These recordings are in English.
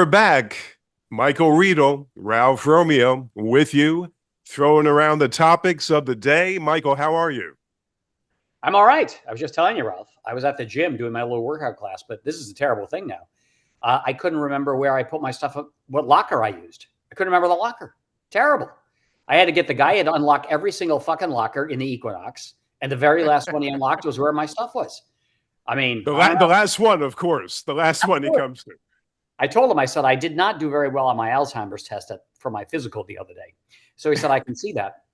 we're back. Michael Riedel, Ralph Romeo, with you, throwing around the topics of the day. Michael, how are you? I'm all right. I was just telling you, Ralph. I was at the gym doing my little workout class, but this is a terrible thing now. I couldn't remember where I put my stuff, what locker I used. I couldn't remember the locker. Terrible. I had to get the guy to unlock every single fucking locker in the Equinox, and the very last one he unlocked was where my stuff was. I mean, The, I don't the know. last one, of course. The last one he comes to. I told him, I said, I did not do very well on my Alzheimer's test for my physical the other day. So he said, I can see that.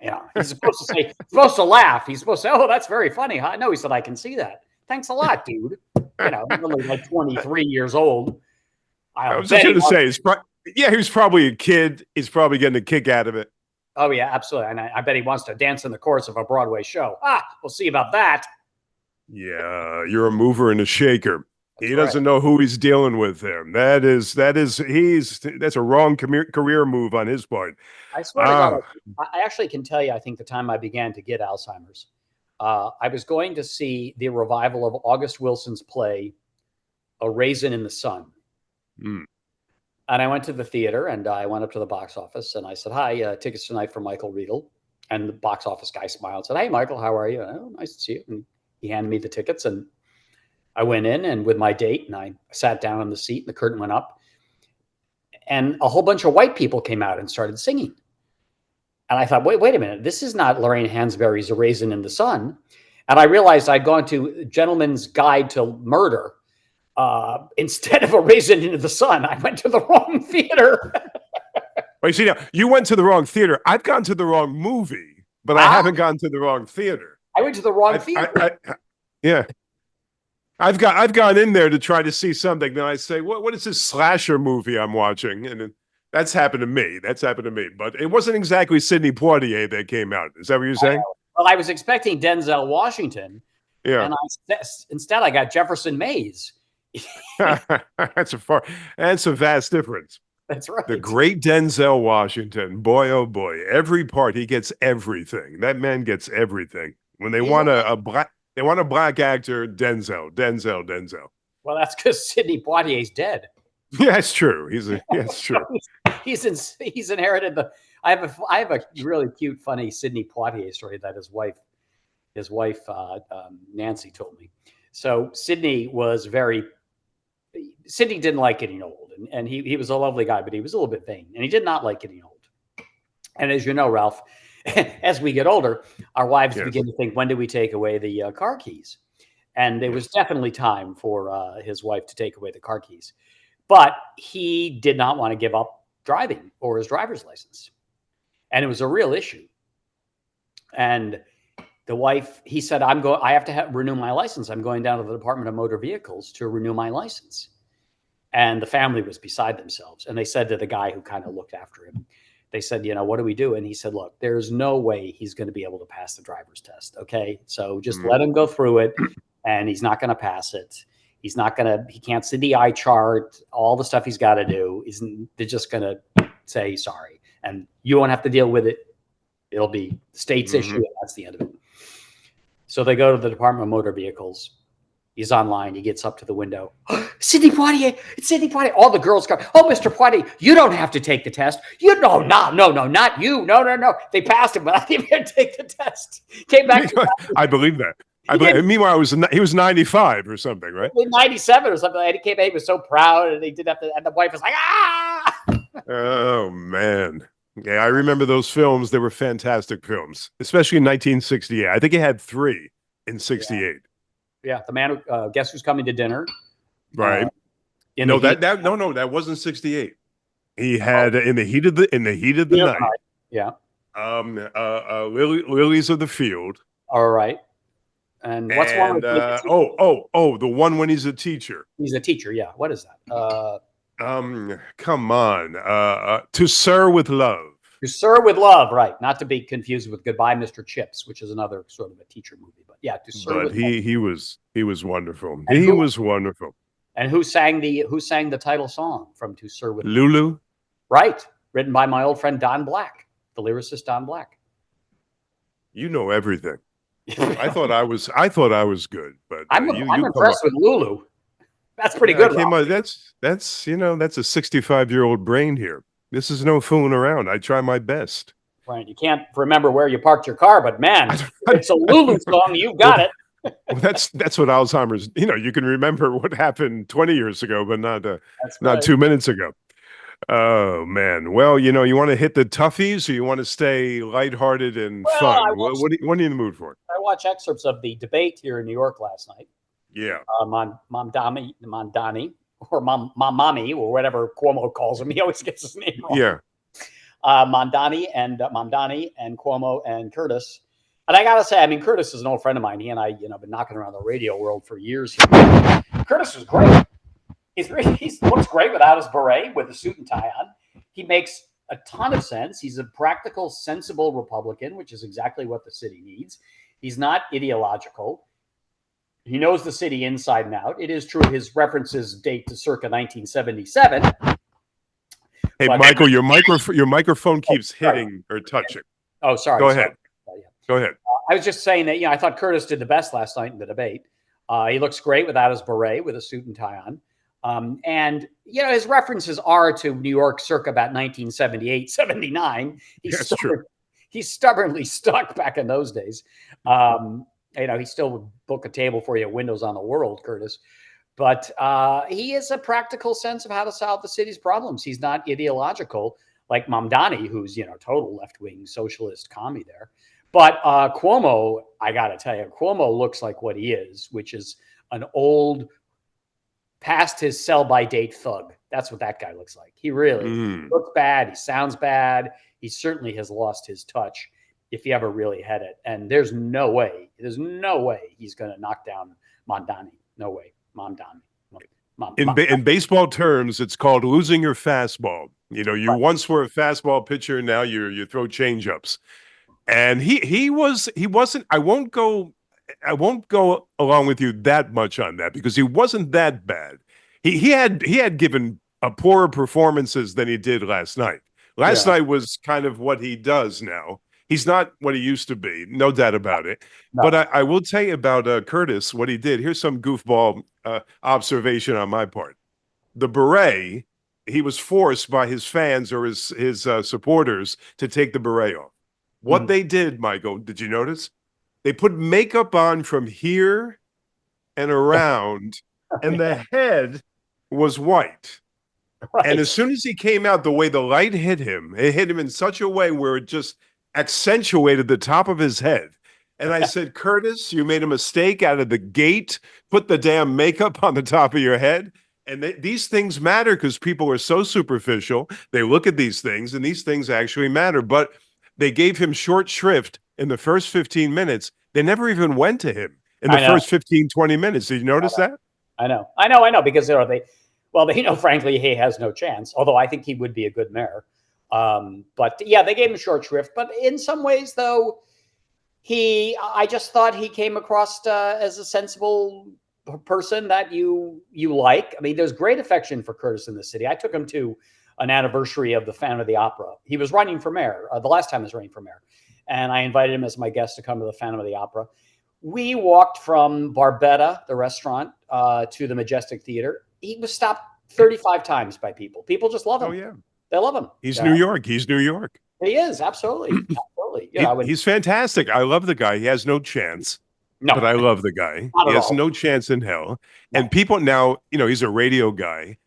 Yeah, he's supposed to say, supposed to laugh. He's supposed to say, oh, that's very funny. Huh? No, he said, I can see that. Thanks a lot, dude. You know, I'm only like 23 years old. I was just going to say, he was probably a kid. He's probably getting a kick out of it. Oh, yeah, absolutely. And I bet he wants to dance in the chorus of a Broadway show. We'll see about that. Yeah, you're a mover and a shaker. He doesn't right. know who he's dealing with there. That's a wrong career move on his part. I swear to God, I actually can tell you, I think the time I began to get Alzheimer's, I was going to see the revival of August Wilson's play, A Raisin in the Sun. Mm. And I went to the theater and I went up to the box office and I said, hi, tickets tonight for Michael Riedel. And the box office guy smiled and said, hey, Michael, how are you? Oh, nice to see you. And he handed me the tickets and I went in and with my date and I sat down on the seat and the curtain went up and a whole bunch of white people came out and started singing. And I thought, wait a minute, this is not Lorraine Hansberry's A Raisin in the Sun. And I realized I'd gone to Gentleman's Guide to Murder. Instead of A Raisin in the Sun, I went to the wrong theater. Well, you see, now you went to the wrong theater. I've gone to the wrong movie, but I haven't gone to the wrong theater. I went to the wrong theater. Yeah. I've gone in there to try to see something. Then I say, what is this slasher movie I'm watching? And that's happened to me. But it wasn't exactly Sidney Poitier that came out. Is that what you're saying? Well, I was expecting Denzel Washington. Yeah. And instead I got Jefferson Mays. That's a vast difference. That's right. The great Denzel Washington. Boy, oh boy. Every part, he gets everything. That man gets everything. When they want a black actor, Denzel. Well, that's because Sidney Poitier's dead. Yeah, that's true. That's true. he's inherited the. I have a really cute, funny Sidney Poitier story that his wife Nancy told me. So Sidney didn't like getting old, and he was a lovely guy, but he was a little bit vain, and he did not like getting old. And as you know, Ralph, as we get older, our wives begin to think, when do we take away the car keys? And there was definitely time for his wife to take away the car keys. But he did not want to give up driving or his driver's license. And it was a real issue. And the wife, he said, I have to renew my license. I'm going down to the Department of Motor Vehicles to renew my license. And the family was beside themselves. And they said to the guy who kind of looked after him, they said, what do we do? And he said, look, there's no way he's going to be able to pass the driver's test. Okay. So just let him go through it. And he's not going to pass it. He can't see the eye chart, all the stuff he's got to do. They're just going to say sorry. And you won't have to deal with it. It'll be the state's issue. And that's the end of it. So they go to the Department of Motor Vehicles. He's online. He gets up to the window. Sidney Poitier. It's Sidney Poitier. All the girls go, oh, Mr. Poitier, you don't have to take the test. No, not you. No. They passed him, but I didn't even take the test. Came back. I believe that. Meanwhile, he was 95 or something, right? 97 or something. And he came in, he was so proud, and he did have to, and the wife was like, ah! Oh, man. Yeah, I remember those films. They were fantastic films, especially in 1968. I think he had 3 in 68. Yeah, the man who, Guess Who's Coming to Dinner. Right. That wasn't 68. He had In the Heat of the Night. Yeah. Lilies of the Field. All right. And what's one? The one when he's a teacher. He's a teacher. Yeah. What is that? Come on. To Sir with Love. To Sir with Love, right? Not to be confused with Goodbye, Mr. Chips, which is another sort of a teacher movie. But yeah, To Sir with Love. He was wonderful. He was wonderful. And who sang the title song from To Sir with Love? Lulu. Right. Written by my old friend Don Black, the lyricist Don Black. You know everything. I thought I was good, but I'm impressed with Lulu. That's pretty I good, came Ralph. out. That's that's a 65-year-old brain here. This is no fooling around. I try my best. Right. You can't remember where you parked your car, but man, I if don't, I don't, it's a I Lulu don't know. song, you've got Well, it. well, that's what Alzheimer's. You can remember what happened 20 years ago, but That's not right. 2 minutes ago. Oh man. Well, you want to hit the toughies, or you want to stay lighthearted and Well, fun. What are you in the mood for? I watched excerpts of the debate here in New York last night. Yeah. Mamdani, or Mommy, or whatever Cuomo calls him. He always gets his name wrong. Yeah. Mamdani and Cuomo and Curtis. And I gotta say, I mean, Curtis is an old friend of mine. He and I, been knocking around the radio world for years. Curtis is great. He looks great without his beret, with a suit and tie on. He makes a ton of sense. He's a practical, sensible Republican, which is exactly what the city needs. He's not ideological. He knows the city inside and out. It is true his references date to circa 1977. Hey, But, Michael, your microphone keeps hitting or touching. Oh, sorry. Go ahead. Yeah. Go ahead. I was just saying that, I thought Curtis did the best last night in the debate. He looks great without his beret, with a suit and tie on. And, his references are to New York circa about 1978, 79. That's true. He's stubbornly stuck back in those days. He still would book a table for you at Windows on the World, Curtis. But he has a practical sense of how to solve the city's problems. He's not ideological like Mamdani, who's, total left-wing socialist commie there. But Cuomo, I got to tell you, Cuomo looks like what he is, which is an old, past his sell-by-date thug. That's what that guy looks like. He really looks bad. He sounds bad. He certainly has lost his touch, if he ever really had it. And there's no way he's going to knock down Mamdani. No way. Mamdani. In baseball terms, it's called losing your fastball. You Right. once were a fastball pitcher, now you throw changeups. And he wasn't. I won't go along with you that much on that, because he wasn't that bad. He had given poorer performances than he did last night. Last night was kind of what he does now. He's not what he used to be, no doubt about it. No. But I will tell you about Curtis, what he did. Here's some goofball observation on my part. The beret, he was forced by his fans or his supporters to take the beret off. What they did, Michael, did you notice? They put makeup on from here and around, and the head was white. Right. And as soon as he came out, the way the light hit him, it hit him in such a way where it just accentuated the top of his head. And I said, Curtis, you made a mistake out of the gate. Put the damn makeup on the top of your head. And these things matter, because people are so superficial. They look at these things, and these things actually matter. But they gave him short shrift in the first 15 minutes. They never even went to him in the first 15, 20 minutes. Did you notice that? I know. Because frankly, he has no chance. Although I think he would be a good mayor. But yeah, they gave him short shrift. But in some ways, though, I just thought he came across as a sensible person that you like. I mean, there's great affection for Curtis in the city. I took him to an anniversary of the Phantom of the Opera. He was running for mayor the last time he was running for mayor, and I invited him as my guest to come to the Phantom of the Opera. We walked from Barbetta, the restaurant, to the Majestic Theater. He was stopped 35 times by people. People just love him. Oh yeah, they love him. He's New York. He's New York. He is, absolutely. He's fantastic. I love the guy. He has no chance. No, but I love the guy. He has no chance in hell. No. And people now, he's a radio guy.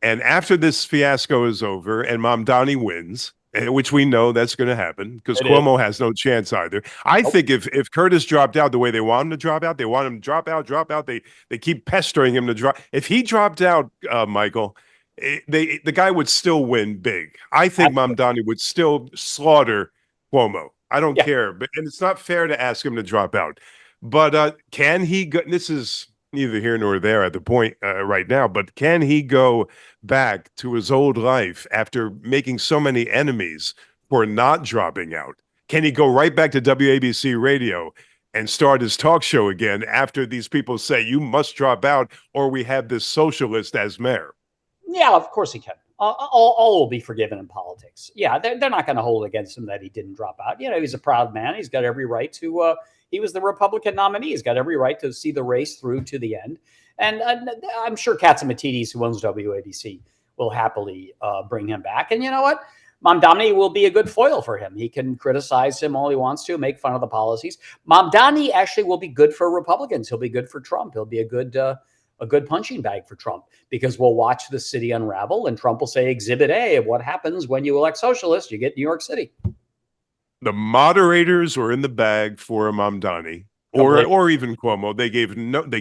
And after this fiasco is over and Mamdani wins, which we know that's going to happen, because Cuomo has no chance either. I think if Curtis dropped out the way they want him to drop out, they want him to drop out. They keep pestering him to drop. If he dropped out, Michael, the guy would still win big. I think Mamdani would still slaughter Cuomo. I don't care. And it's not fair to ask him to drop out. But can he go? This is neither here nor there at the point right now, but can he go back to his old life after making so many enemies for not dropping out? Can he go right back to WABC radio and start his talk show again after these people say, you must drop out or we have this socialist as mayor? Yeah, of course he can. all will be forgiven in politics. Yeah, they're not going to hold against him that he didn't drop out. He's a proud man. He's got every right to. He was the Republican nominee. He's got every right to see the race through to the end. And I'm sure Katzimatidis, who owns WABC, will happily bring him back. And you know what? Mamdani will be a good foil for him. He can criticize him all he wants to, make fun of the policies. Mamdani actually will be good for Republicans. He'll be good for Trump. He'll be a good punching bag for Trump, because we'll watch the city unravel and Trump will say Exhibit A of what happens when you elect socialists. You get New York City. The moderators were in the bag for Mamdani or even Cuomo. They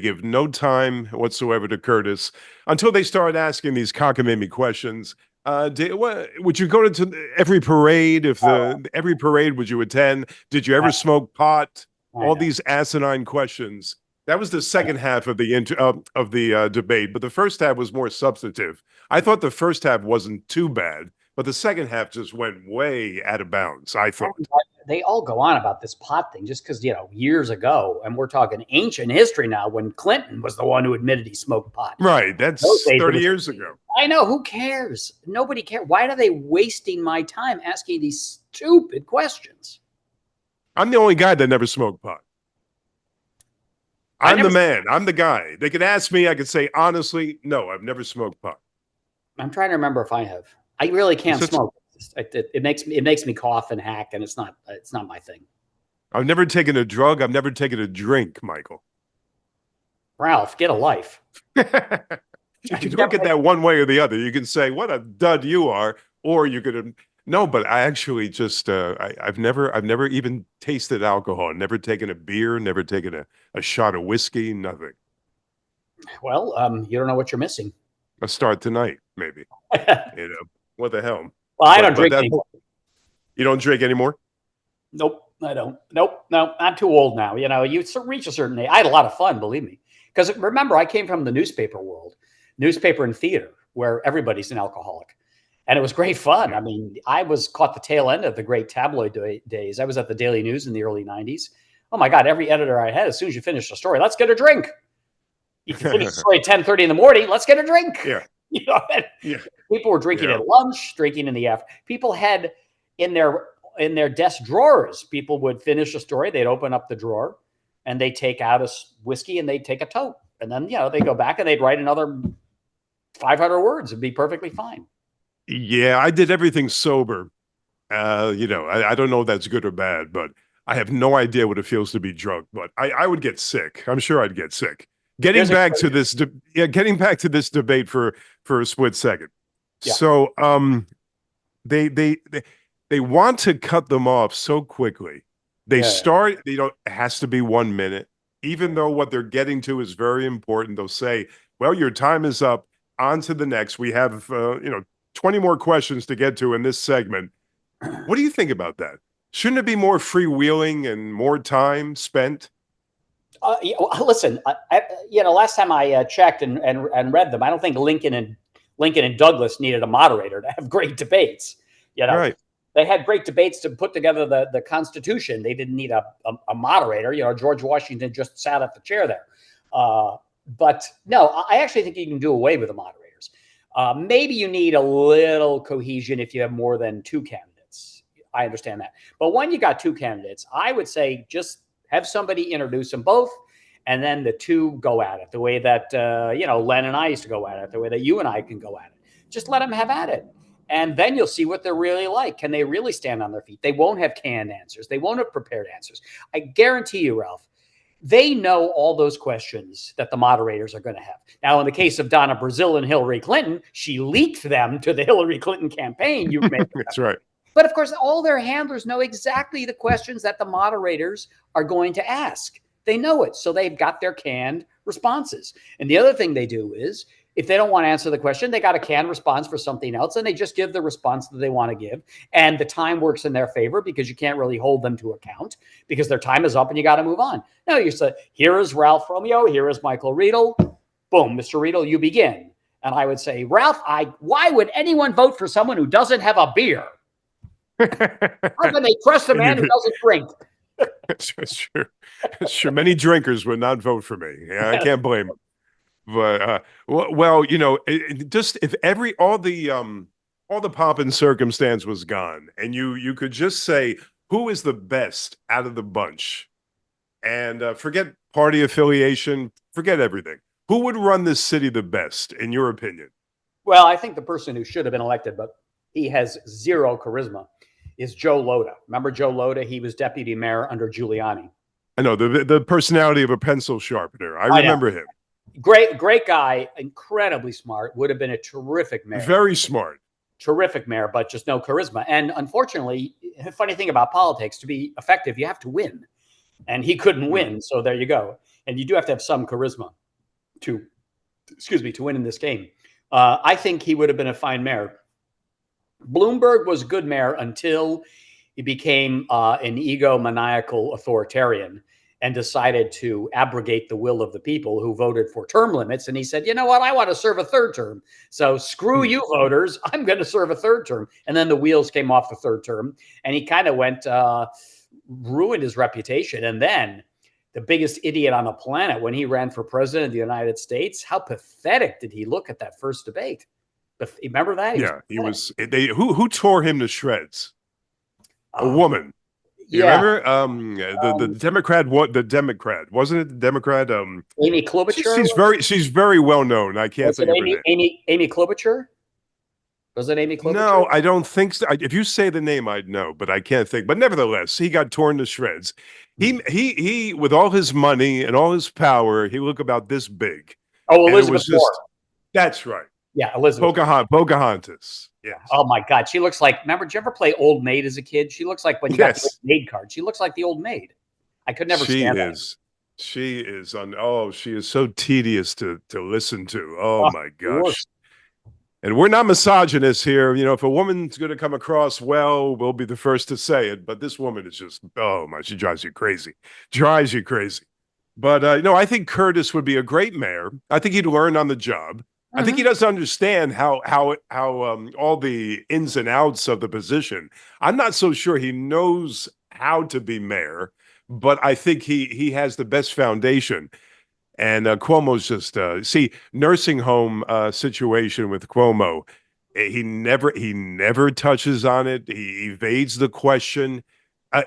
gave no time whatsoever to Curtis until they started asking these cockamamie questions. Would you go to every parade? Every parade, would you attend? Did you ever smoke pot? All these asinine questions. That was the second half of the debate, but the first half was more substantive. I thought the first half wasn't too bad, but the second half just went way out of bounds, I thought. They all go on about this pot thing just because, years ago, and we're talking ancient history now, when Clinton was the one who admitted he smoked pot. Right. That's 30 years ago. I know. Who cares? Nobody cares. Why are they wasting my time asking these stupid questions? I'm the only guy that never smoked pot. I'm the man. I'm the guy. They could ask me. I could say, honestly, no, I've never smoked pot. I'm trying to remember if I have. I really can't smoke. It makes me cough and hack, and it's not my thing. I've never taken a drug. I've never taken a drink, Michael. Ralph, get a life. You can look at that one way or the other. You can say, what a dud you are, or you could no, but I actually just I've never even tasted alcohol, never taken a beer, never taken a shot of whiskey, nothing. Well, you don't know what you're missing. I'll start tonight, maybe. What the hell? Well, I don't drink anymore. You don't drink anymore? Nope, I don't. Nope, no, I'm too old now. You reach a certain age. I had a lot of fun, believe me. Because remember, I came from the newspaper world, newspaper and theater, where everybody's an alcoholic. And it was great fun. I mean, I caught the tail end of the great tabloid days. I was at the Daily News in the early 90s. Oh, my God, every editor I had, as soon as you finish a story, let's get a drink. You can finish the story at 10:30 in the morning, let's get a drink. Yeah. People were drinking at lunch, drinking in the afternoon. People had in their desk drawers, people would finish a story, they'd open up the drawer, and they'd take out a whiskey and they'd take a toke. And then, they'd go back and they'd write another 500 words. It'd be perfectly fine. Yeah, I did everything sober. I don't know if that's good or bad, but I have no idea what it feels to be drunk. But I would get sick. I'm sure I'd get sick. Getting back to this debate for a split second. Yeah. So they want to cut them off so quickly. They start, it has to be 1 minute, even though what they're getting to is very important. They'll say, well, your time is up, on to the next. We have 20 more questions to get to in this segment. What do you think about that? Shouldn't it be more freewheeling and more time spent? Listen, last time I checked and read them, I don't think Lincoln and Douglas needed a moderator to have great debates. Right. They had great debates to put together the Constitution. They didn't need a moderator. George Washington just sat at the chair there. But no, I actually think you can do away with the moderators. Maybe you need a little cohesion if you have more than two candidates. I understand that. But when you got two candidates, I would say just have somebody introduce them both, and then the two go at it the way that, Len and I used to go at it, the way that you and I can go at it. Just let them have at it. And then you'll see what they're really like. Can they really stand on their feet? They won't have canned answers. They won't have prepared answers. I guarantee you, Ralph, they know all those questions that the moderators are going to have. Now, in the case of Donna Brazile and Hillary Clinton, she leaked them to the Hillary Clinton campaign. That's right. But of course, all their handlers know exactly the questions that the moderators are going to ask. They know it. So they've got their canned responses. And the other thing they do is, if they don't want to answer the question, they got a canned response for something else, and they just give the response that they want to give. And the time works in their favor because you can't really hold them to account because their time is up and you got to move on. No, you say, here is Ralph Romeo, here is Michael Riedel. Boom, Mr. Riedel, you begin. And I would say, Ralph, why would anyone vote for someone who doesn't have a beer? How can they trust a man who doesn't drink? It's true. It's true. Many drinkers would not vote for me. Yeah, I can't blame them. But well, just if all the pomp and circumstance was gone, and you could just say who is the best out of the bunch, and forget party affiliation, forget everything. Who would run this city the best, in your opinion? Well, I think the person who should have been elected, but he has zero charisma, is Joe Lhota. Remember Joe Lhota? He was deputy mayor under Giuliani. I know the personality of a pencil sharpener. I I know. remember him. Great guy, incredibly smart, would have been a terrific mayor. Very smart. Terrific mayor, but just no charisma. And unfortunately, the funny thing about politics, to be effective, you have to win. And he couldn't win. So there you go. And you do have to have some charisma to win in this game. I think he would have been a fine mayor. Bloomberg was a good mayor until he became an egomaniacal authoritarian and decided to abrogate the will of the people who voted for term limits. And he said, you know what? I want to serve a third term. So screw you voters. I'm going to serve a third term. And then the wheels came off the third term. And he kind of went, ruined his reputation. And then the biggest idiot on the planet, when he ran for president of the United States, how pathetic did he look at that first debate? Remember that? He was. Who tore him to shreds? A woman. You remember the Democrat? What the Democrat wasn't it? The Democrat. Amy Klobuchar. She's very well known. I can't think of her name. Amy Klobuchar. Was it Amy Klobuchar? No, I don't think so. If you say the name, I'd know, but I can't think. But nevertheless, he got torn to shreds. He with all his money and all his power, he looked about this big. Oh, Elizabeth Warren. That's right. Yeah, Elizabeth. Pocahontas. Yeah. Oh my God, she looks like. Remember, did you ever play Old Maid as a kid? She looks like when you got the Old Maid card. She looks like the Old Maid. I could never stand that. She is so tedious to listen to. Oh my gosh. And we're not misogynists here. If a woman's going to come across well, we'll be the first to say it. But this woman is just, oh my, she drives you crazy. Drives you crazy. But I think Curtis would be a great mayor. I think he'd learn on the job. I think he doesn't understand how all the ins and outs of the position. I'm not so sure he knows how to be mayor, but I think he has the best foundation. And Cuomo's just nursing home situation with Cuomo. He never touches on it. He evades the question.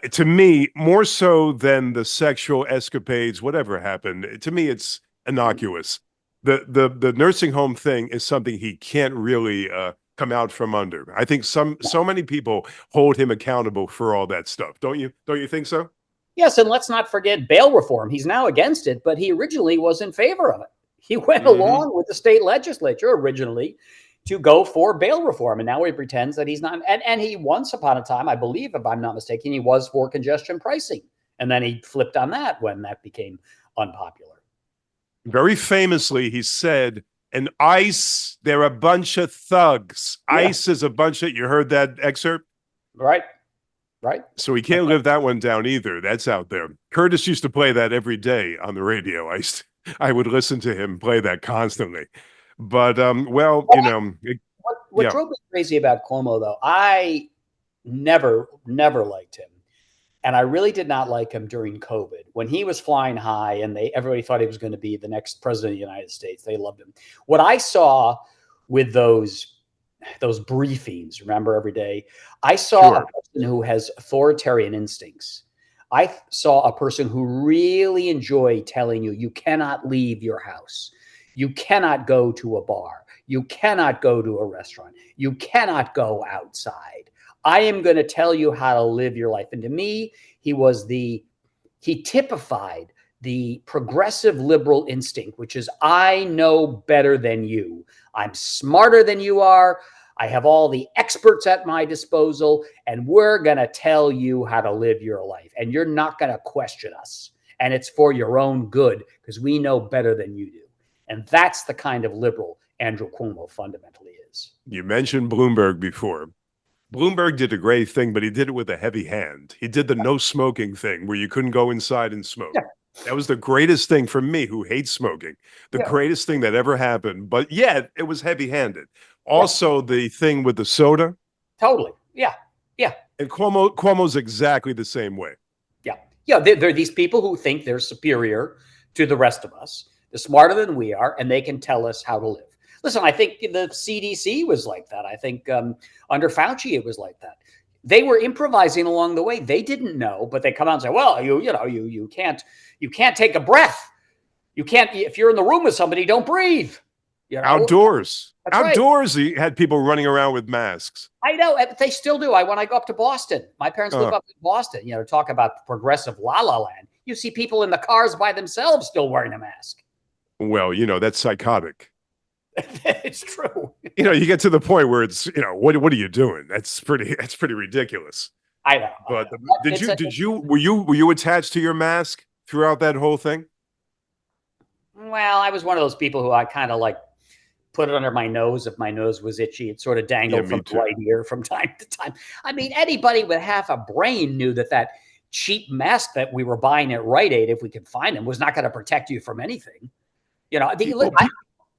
To me, more so than the sexual escapades, whatever happened. To me, it's innocuous. The nursing home thing is something he can't really come out from under. I think so many people hold him accountable for all that stuff. Don't you think so? Yes, and let's not forget bail reform. He's now against it, but he originally was in favor of it. He went along with the state legislature originally to go for bail reform, and now he pretends that he's not. And he once upon a time, I believe, if I'm not mistaken, he was for congestion pricing, and then he flipped on that when that became unpopular. Very famously, he said, "And ICE, they're a bunch of thugs. Yeah. ICE is a bunch of." You heard that excerpt, right? So he can't live that one down either. That's out there. Curtis used to play that every day on the radio. I would listen to him play that constantly. But what drove me crazy about Cuomo, though, I never liked him. And I really did not like him during COVID when he was flying high and everybody thought he was going to be the next president of the United States. They loved him. What I saw with those briefings, remember, every day, I saw a person who has authoritarian instincts. I saw a person who really enjoyed telling you, you cannot leave your house. You cannot go to a bar. You cannot go to a restaurant. You cannot go outside. I am going to tell you how to live your life. And to me, he typified the progressive liberal instinct, which is, I know better than you. I'm smarter than you are. I have all the experts at my disposal, and we're going to tell you how to live your life. And you're not going to question us. And it's for your own good because we know better than you do. And that's the kind of liberal Andrew Cuomo fundamentally is. You mentioned Bloomberg before. Bloomberg did a great thing, but he did it with a heavy hand. He did the no smoking thing where you couldn't go inside and smoke. Yeah. That was the greatest thing for me, who hates smoking. The greatest thing that ever happened. But yet, it was heavy-handed. Also, the thing with the soda. Totally. Yeah. And Cuomo's exactly the same way. Yeah. They're these people who think they're superior to the rest of us. They're smarter than we are, and they can tell us how to live. Listen, I think the CDC was like that. I think under Fauci it was like that. They were improvising along the way. They didn't know, but they come out and say, "Well, you can't take a breath. You can't if you're in the room with somebody, don't breathe." Outdoors. That's Outdoors, you had people running around with masks. I know, they still do. When I go up to Boston, my parents live up in Boston. Talk about progressive la la land. You see people in the cars by themselves still wearing a mask. Well, that's psychotic. It's true. You get to the point where it's, what are you doing? That's pretty ridiculous. I know. But were you attached to your mask throughout that whole thing? Well, I was one of those people who I kind of like put it under my nose if my nose was itchy. It sort of dangled from the right ear from time to time. I mean, anybody with half a brain knew that cheap mask that we were buying at Rite Aid, if we could find them, was not going to protect you from anything.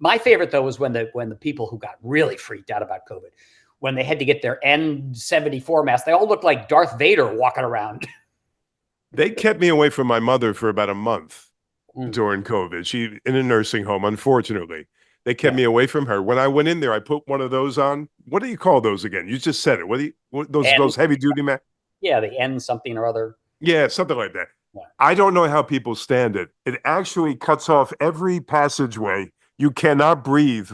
My favorite though was when the people who got really freaked out about COVID, when they had to get their N74 mask, they all looked like Darth Vader walking around. They kept me away from my mother for about a month during COVID. She in a nursing home, unfortunately. They kept me away from her. When I went in there, I put one of those on. What do you call those again? You just said it. Those heavy duty masks? Yeah, the N something or other. Yeah, something like that. Yeah. I don't know how people stand it. It actually cuts off every passageway. You cannot breathe.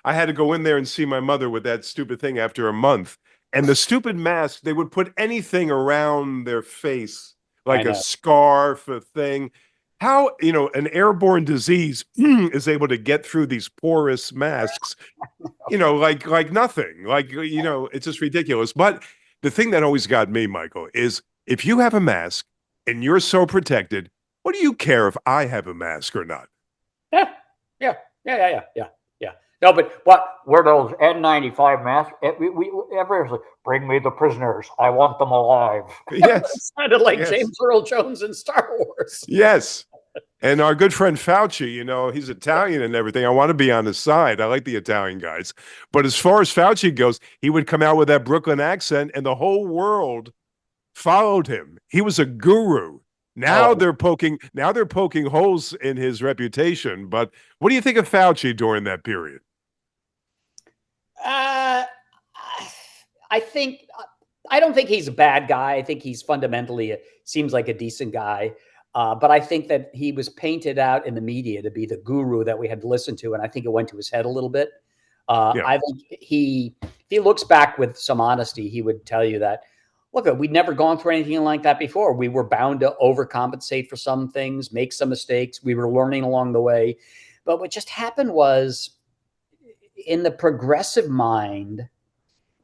I had to go in there and see my mother with that stupid thing after a month. And the stupid mask, they would put anything around their face, like a scarf, a thing. How, an airborne disease is able to get through these porous masks, like nothing. It's just ridiculous. But the thing that always got me, Michael, is if you have a mask and you're so protected, what do you care if I have a mask or not? Yeah. No, but what were those N95 masks? Everyone's like, bring me the prisoners. I want them alive. Yes. It sounded like James Earl Jones in Star Wars. Yes. And our good friend Fauci, he's Italian and everything. I want to be on his side. I like the Italian guys. But as far as Fauci goes, he would come out with that Brooklyn accent and the whole world followed him. He was a guru. Now they're poking holes in his reputation. But what do you think of Fauci during that period? I don't think he's a bad guy. I think he's fundamentally seems like a decent guy. But I think that he was painted out in the media to be the guru that we had to listen to, and I think it went to his head a little bit. I think if he looks back with some honesty, he would tell you that, look, we'd never gone through anything like that before. We were bound to overcompensate for some things, make some mistakes. We were learning along the way. But what just happened was, in the progressive mind,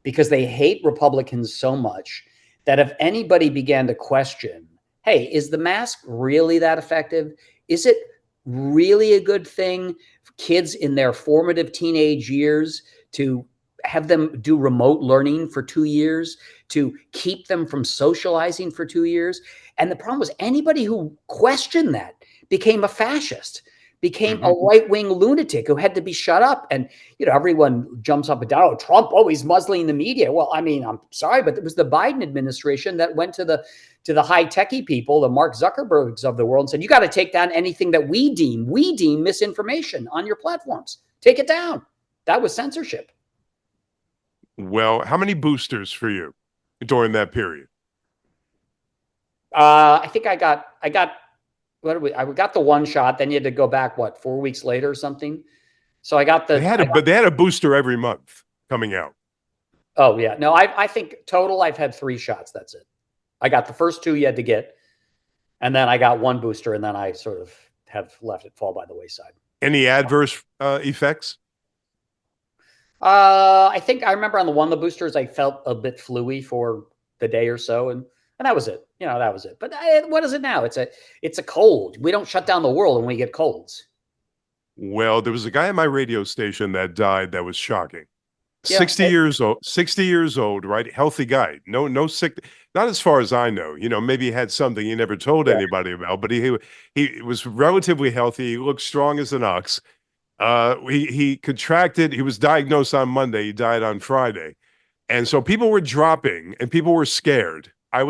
because they hate Republicans so much, that if anybody began to question, hey, is the mask really that effective? Is it really a good thing for kids in their formative teenage years to have them do remote learning for 2 years, to keep them from socializing for 2 years? And the problem was anybody who questioned that became a fascist, became a right-wing lunatic who had to be shut up. And, everyone jumps up and down, oh, Trump, he's muzzling the media. Well, I mean, I'm sorry, but it was the Biden administration that went to the high-techy people, the Mark Zuckerbergs of the world, and said, you got to take down anything that we deem misinformation on your platforms. Take it down. That was censorship. Well, how many boosters for you during that period? I think I got I got the one shot. Then you had to go back 4 weeks later or something. So I got the. They had a booster every month coming out. Oh yeah, no, I think total I've had 3 shots. That's it. I got the first 2 you had to get, and then I got one booster, and then I sort of have left it fall by the wayside. Any adverse effects? I think I remember on the boosters, I felt a bit fluey for the day or so, and that was it. That was it. But what is it now? It's a cold. We don't shut down the world when we get colds. Well, there was a guy at my radio station that died. That was shocking. 60 years old, right? Healthy guy. No sick. Not as far as I know. Maybe he had something he never told anybody about, but he was relatively healthy. He looked strong as an ox. He contracted. He was diagnosed on Monday. He died on Friday. And so people were dropping and people were scared. I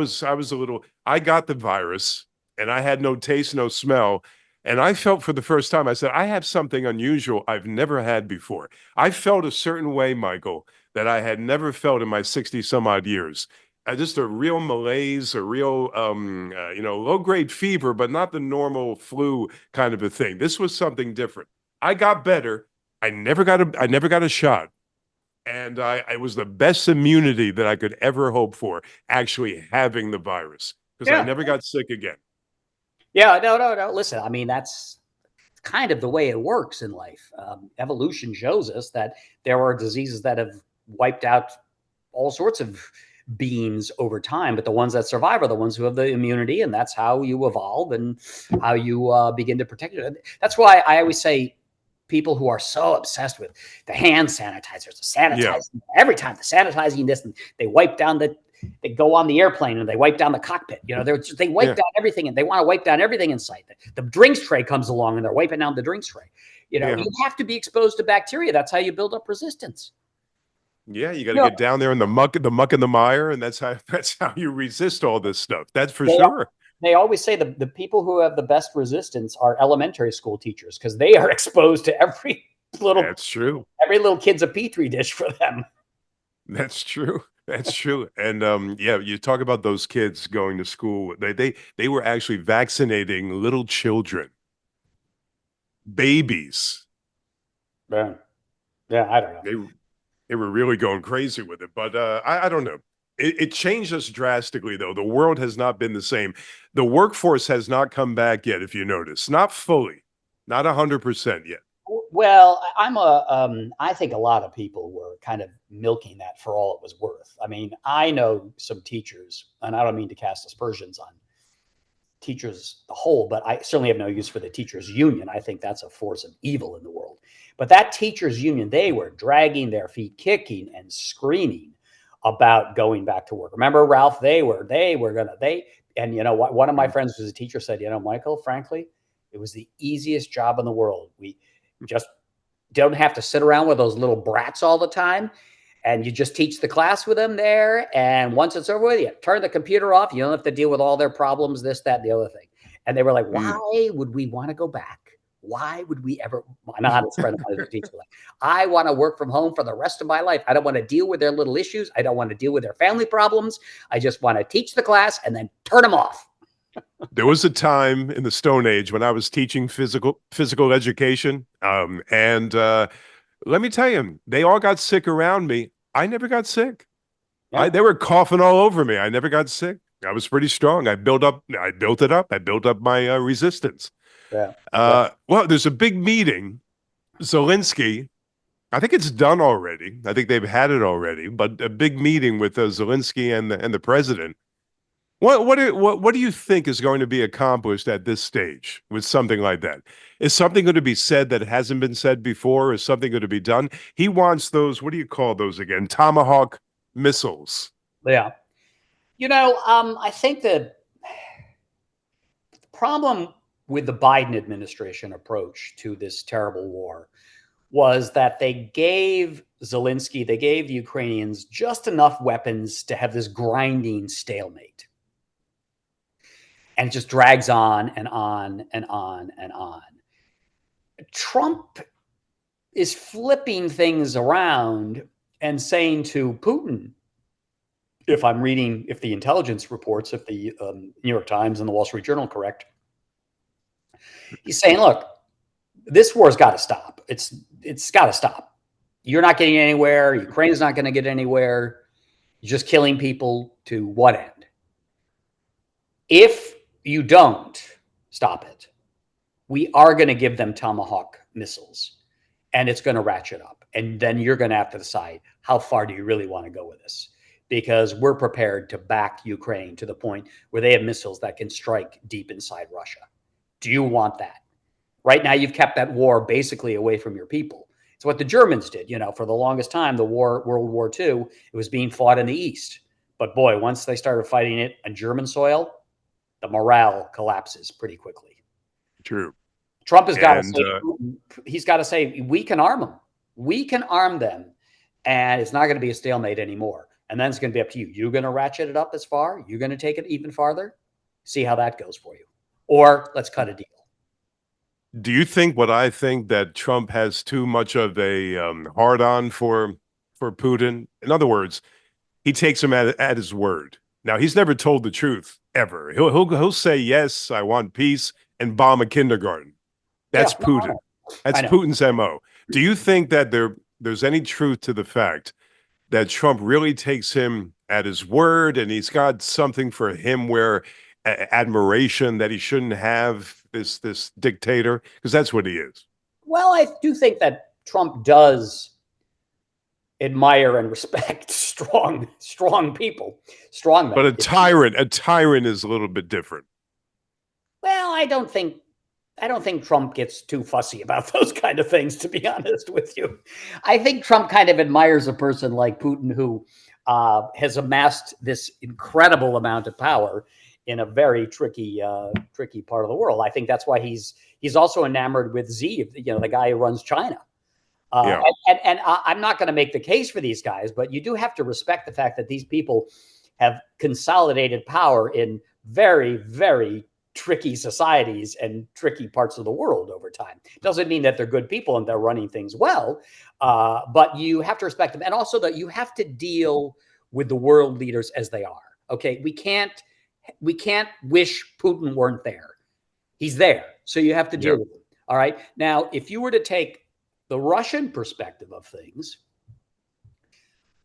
got the virus and I had no taste, no smell. And I felt for the first time, I said, I have something unusual I've never had before. I felt a certain way, Michael, that I had never felt in my 60 some odd years. Just a real malaise, a real, low grade fever, but not the normal flu kind of a thing. This was something different. I got better. I never got a shot. And I was the best immunity that I could ever hope for, actually having the virus, because I Yeah. never got sick again. Yeah. No, no, no. Listen, I mean, that's kind of the way it works in life. Evolution shows us that there are diseases that have wiped out all sorts of beings over time, but the ones that survive are the ones who have the immunity, and that's how you evolve and how you begin to protect it. That's why I always say people who are so obsessed with the hand sanitizers, the Yeah. sanitizing every time, the sanitizing this, and they wipe down they go on the airplane and they wipe down the cockpit. You know, they wipe Yeah. down everything, and they want to wipe down everything in sight. The drinks tray comes along and they're wiping down the drinks tray. You know, Yeah. you have to be exposed to bacteria. That's how you build up resistance. Yeah, you got to get down there in the muck and the mire, and that's how you resist all this stuff. That's for They, sure. they always say the people who have the best resistance are elementary school teachers because they are exposed to That's true. every little kid's a petri dish for them. That's true. That's true. And yeah, you talk about those kids going to school. They were actually vaccinating little children, babies. Yeah, yeah, I don't know. They were really going crazy with it. But I don't know. It changed us drastically, though. The world has not been the same. The workforce has not come back yet, if you notice. Not fully, not 100% yet. Well, I think a lot of people were kind of milking that for all it was worth. I mean, I know some teachers, and I don't mean to cast aspersions on teachers the whole, but I certainly have no use for the teachers union. I think that's a force of evil in the world. But that teachers union, they were dragging their feet, kicking and screaming about going back to work. Remember, Ralph, and you know what? One of my friends who's a teacher said, you know, Michael, frankly, it was the easiest job in the world. We just don't have to sit around with those little brats all the time. And you just teach the class with them there. And once it's over with, you turn the computer off. You don't have to deal with all their problems, this, that, and the other thing. And they were like, why would we want to go back? Why would we ever? My honest friend wanted to teach. Like, I want to work from home for the rest of my life. I don't want to deal with their little issues. I don't want to deal with their family problems. I just want to teach the class and then turn them off. There was a time in the Stone Age when I was teaching physical education, and let me tell you, they all got sick around me. I never got sick. Yeah. They were coughing all over me. I never got sick. I was pretty strong. I built it up. I built up my resistance. Yeah. Well, there's a big meeting. Zelensky, I think it's done already. I think they've had it already, but a big meeting with Zelensky and the president. What do you think is going to be accomplished at this stage with something like that? Is something going to be said that hasn't been said before? Is something going to be done? He wants those, what do you call those again? Tomahawk missiles. Yeah. You know, I think that the problem with the Biden administration approach to this terrible war was that they gave Zelensky, they gave the Ukrainians just enough weapons to have this grinding stalemate. And it just drags on and on and on and on. Trump is flipping things around and saying to Putin, if the intelligence reports, if the New York Times and the Wall Street Journal correct, he's saying, look, this war's got to stop. It's got to stop. You're not getting anywhere. Ukraine's not going to get anywhere. You're just killing people. To what end? If you don't stop it, we are going to give them Tomahawk missiles, and it's going to ratchet up. And then you're going to have to decide, how far do you really want to go with this? Because we're prepared to back Ukraine to the point where they have missiles that can strike deep inside Russia. Do you want that? Right now, you've kept that war basically away from your people. It's what the Germans did. You know, for the longest time, World War II, it was being fought in the East. But boy, once they started fighting it on German soil, the morale collapses pretty quickly. True. Trump has got to say, he's got to say, we can arm them. We can arm them, and it's not going to be a stalemate anymore. And then it's going to be up to you. You're going to ratchet it up as far? You're going to take it even farther? See how that goes for you. Or let's cut a deal. Do you think what I think, that Trump has too much of a hard on for Putin? In other words, he takes him at his word. Now he's never told the truth ever. He'll say yes, I want peace, and bomb a kindergarten. Yeah, That's no, I Putin. know. I That's know. Putin's MO. Do you think that there's any truth to the fact that Trump really takes him at his word, and he's got something for him where admiration that he shouldn't have, this dictator, because that's what he is. Well, I do think that Trump does admire and respect strong people, strong But men. a tyrant is a little bit different. Well, I don't think Trump gets too fussy about those kind of things, to be honest with you. I think Trump kind of admires a person like Putin who has amassed this incredible amount of power in a very tricky part of the world. I think that's why he's also enamored with Z, the guy who runs China. Uh, Yeah. I'm not going to make the case for these guys, but you do have to respect the fact that these people have consolidated power in very, very tricky societies and tricky parts of the world over time. Doesn't mean that they're good people and they're running things well, but you have to respect them, and also that you have to deal with the world leaders as they are. Okay, we can't wish Putin weren't there. He's there, so you have to Yeah. deal with him. All right. Now, if you were to take the Russian perspective of things,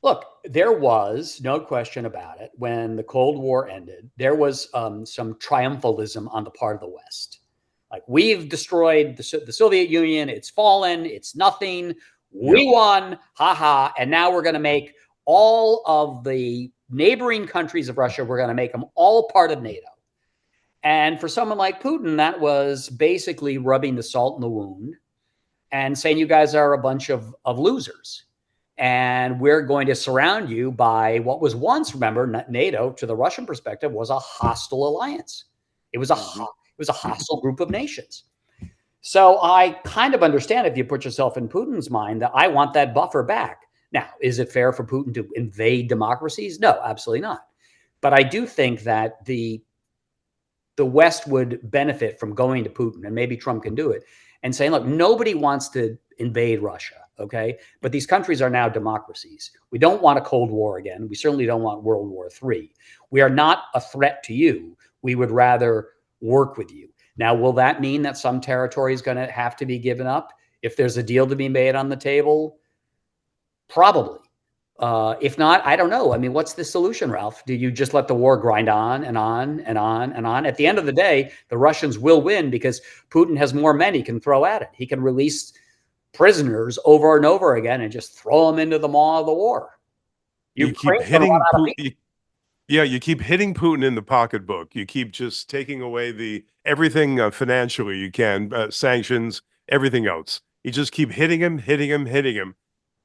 look, there was no question about it. When the Cold War ended, there was some triumphalism on the part of the West. Like, we've destroyed the Soviet Union. It's fallen. It's nothing. Yeah. We won. Ha ha. And now we're going to make all of the neighboring countries of Russia, we're going to make them all part of NATO. And for someone like Putin, that was basically rubbing the salt in the wound and saying, you guys are a bunch of losers. And we're going to surround you by what was once, remember, NATO, to the Russian perspective, was a hostile alliance. It was a hostile group of nations. So I kind of understand, if you put yourself in Putin's mind, that I want that buffer back. Now, is it fair for Putin to invade democracies? No, absolutely not. But I do think that the West would benefit from going to Putin, and maybe Trump can do it, and saying, look, nobody wants to invade Russia, okay? But these countries are now democracies. We don't want a Cold War again. We certainly don't want World War III. We are not a threat to you. We would rather work with you. Now, will that mean that some territory is going to have to be given up if there's a deal to be made on the table? Probably. If not, I don't know. I mean, what's the solution, Ralph? Do you just let the war grind on and on and on and on? At the end of the day, the Russians will win because Putin has more men he can throw at it. He can release prisoners over and over again and just throw them into the maw of the war. You keep Ukraine's going to run hitting out of Putin. people. Yeah, you keep hitting Putin in the pocketbook. You keep just taking away the everything financially you can, sanctions, everything else. You just keep hitting him, hitting him, hitting him,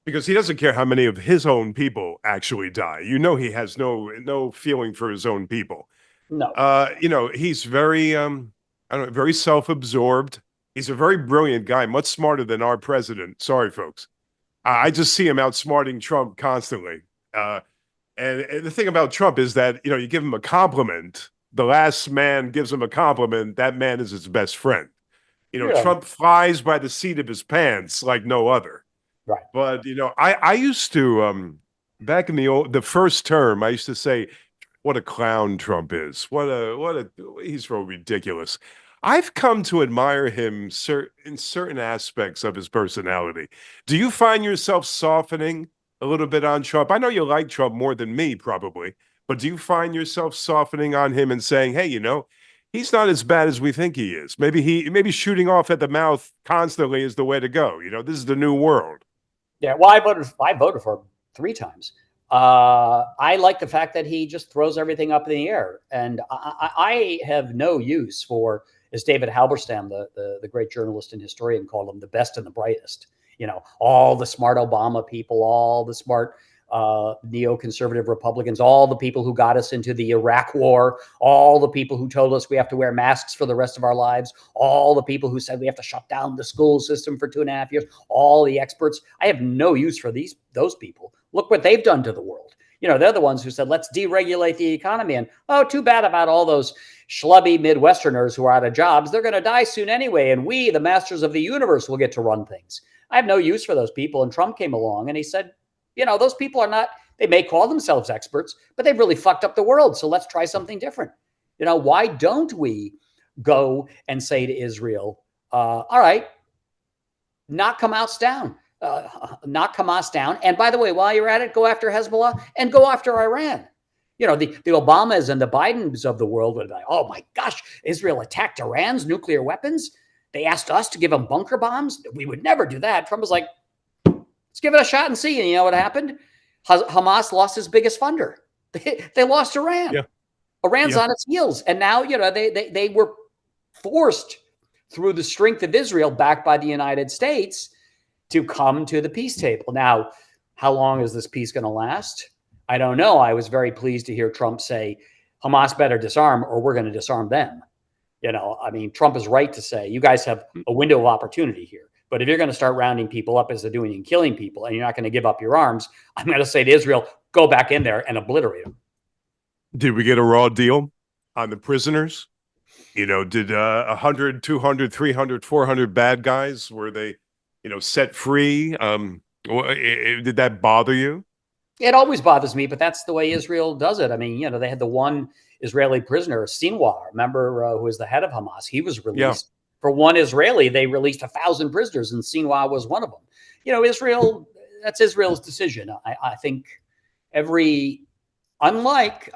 because he doesn't care how many of his own people actually die. You know, he has no feeling for his own people. No. He's very I don't know, very self-absorbed. He's a very brilliant guy, much smarter than our president. Sorry, folks. I just see him outsmarting Trump constantly. And the thing about Trump is that, you give him a compliment. The last man gives him a compliment. That man is his best friend. Yeah. Trump flies by the seat of his pants like no other. Right. But, I used to, back in the first term, I used to say, what a clown Trump is. He's so ridiculous. I've come to admire him in certain aspects of his personality. Do you find yourself softening a little bit on Trump? I know you like Trump more than me, probably, but do you find yourself softening on him and saying, hey, he's not as bad as we think he is. Maybe shooting off at the mouth constantly is the way to go. This is the new world. Yeah. Well, I voted for him 3 times. I like the fact that he just throws everything up in the air. And I have no use for, as David Halberstam, the great journalist and historian, called him, the best and the brightest. All the smart Obama people, all the smart neoconservative Republicans, all the people who got us into the Iraq war, all the people who told us we have to wear masks for the rest of our lives, all the people who said we have to shut down the school system for 2.5 years, all the experts. I have no use for those people. Look what they've done to the world. They're the ones who said, let's deregulate the economy. And, oh, too bad about all those schlubby Midwesterners who are out of jobs. They're going to die soon anyway. And we, the masters of the universe, will get to run things. I have no use for those people. And Trump came along and he said, those people are not, they may call themselves experts, but they've really fucked up the world. So let's try something different. Why don't we go and say to Israel, all right, knock Hamas down. Knock Hamas down. And by the way, while you're at it, go after Hezbollah and go after Iran. The Obamas and the Bidens of the world would be like, oh my gosh, Israel attacked Iran's nuclear weapons. They asked us to give them bunker bombs. We would never do that. Trump was like, let's give it a shot and see. And you know what happened? Hamas lost his biggest funder. They lost Iran. Yeah. Iran's on its heels. And now, they were forced through the strength of Israel, backed by the United States, to come to the peace table. Now, how long is this peace going to last? I don't know. I was very pleased to hear Trump say, Hamas better disarm or we're going to disarm them. Trump is right to say, you guys have a window of opportunity here. But if you're going to start rounding people up as they're doing and killing people, and you're not going to give up your arms, I'm going to say to Israel, go back in there and obliterate them. Did we get a raw deal on the prisoners? Did 100, 200, 300, 400 bad guys, were they, set free? Did that bother you? It always bothers me, but that's the way Israel does it. They had the one Israeli prisoner, Sinwar, remember, who was the head of Hamas. He was released. Yeah. For one Israeli, they released 1,000 prisoners, and Sinwar was one of them. Israel, that's Israel's decision. I think unlike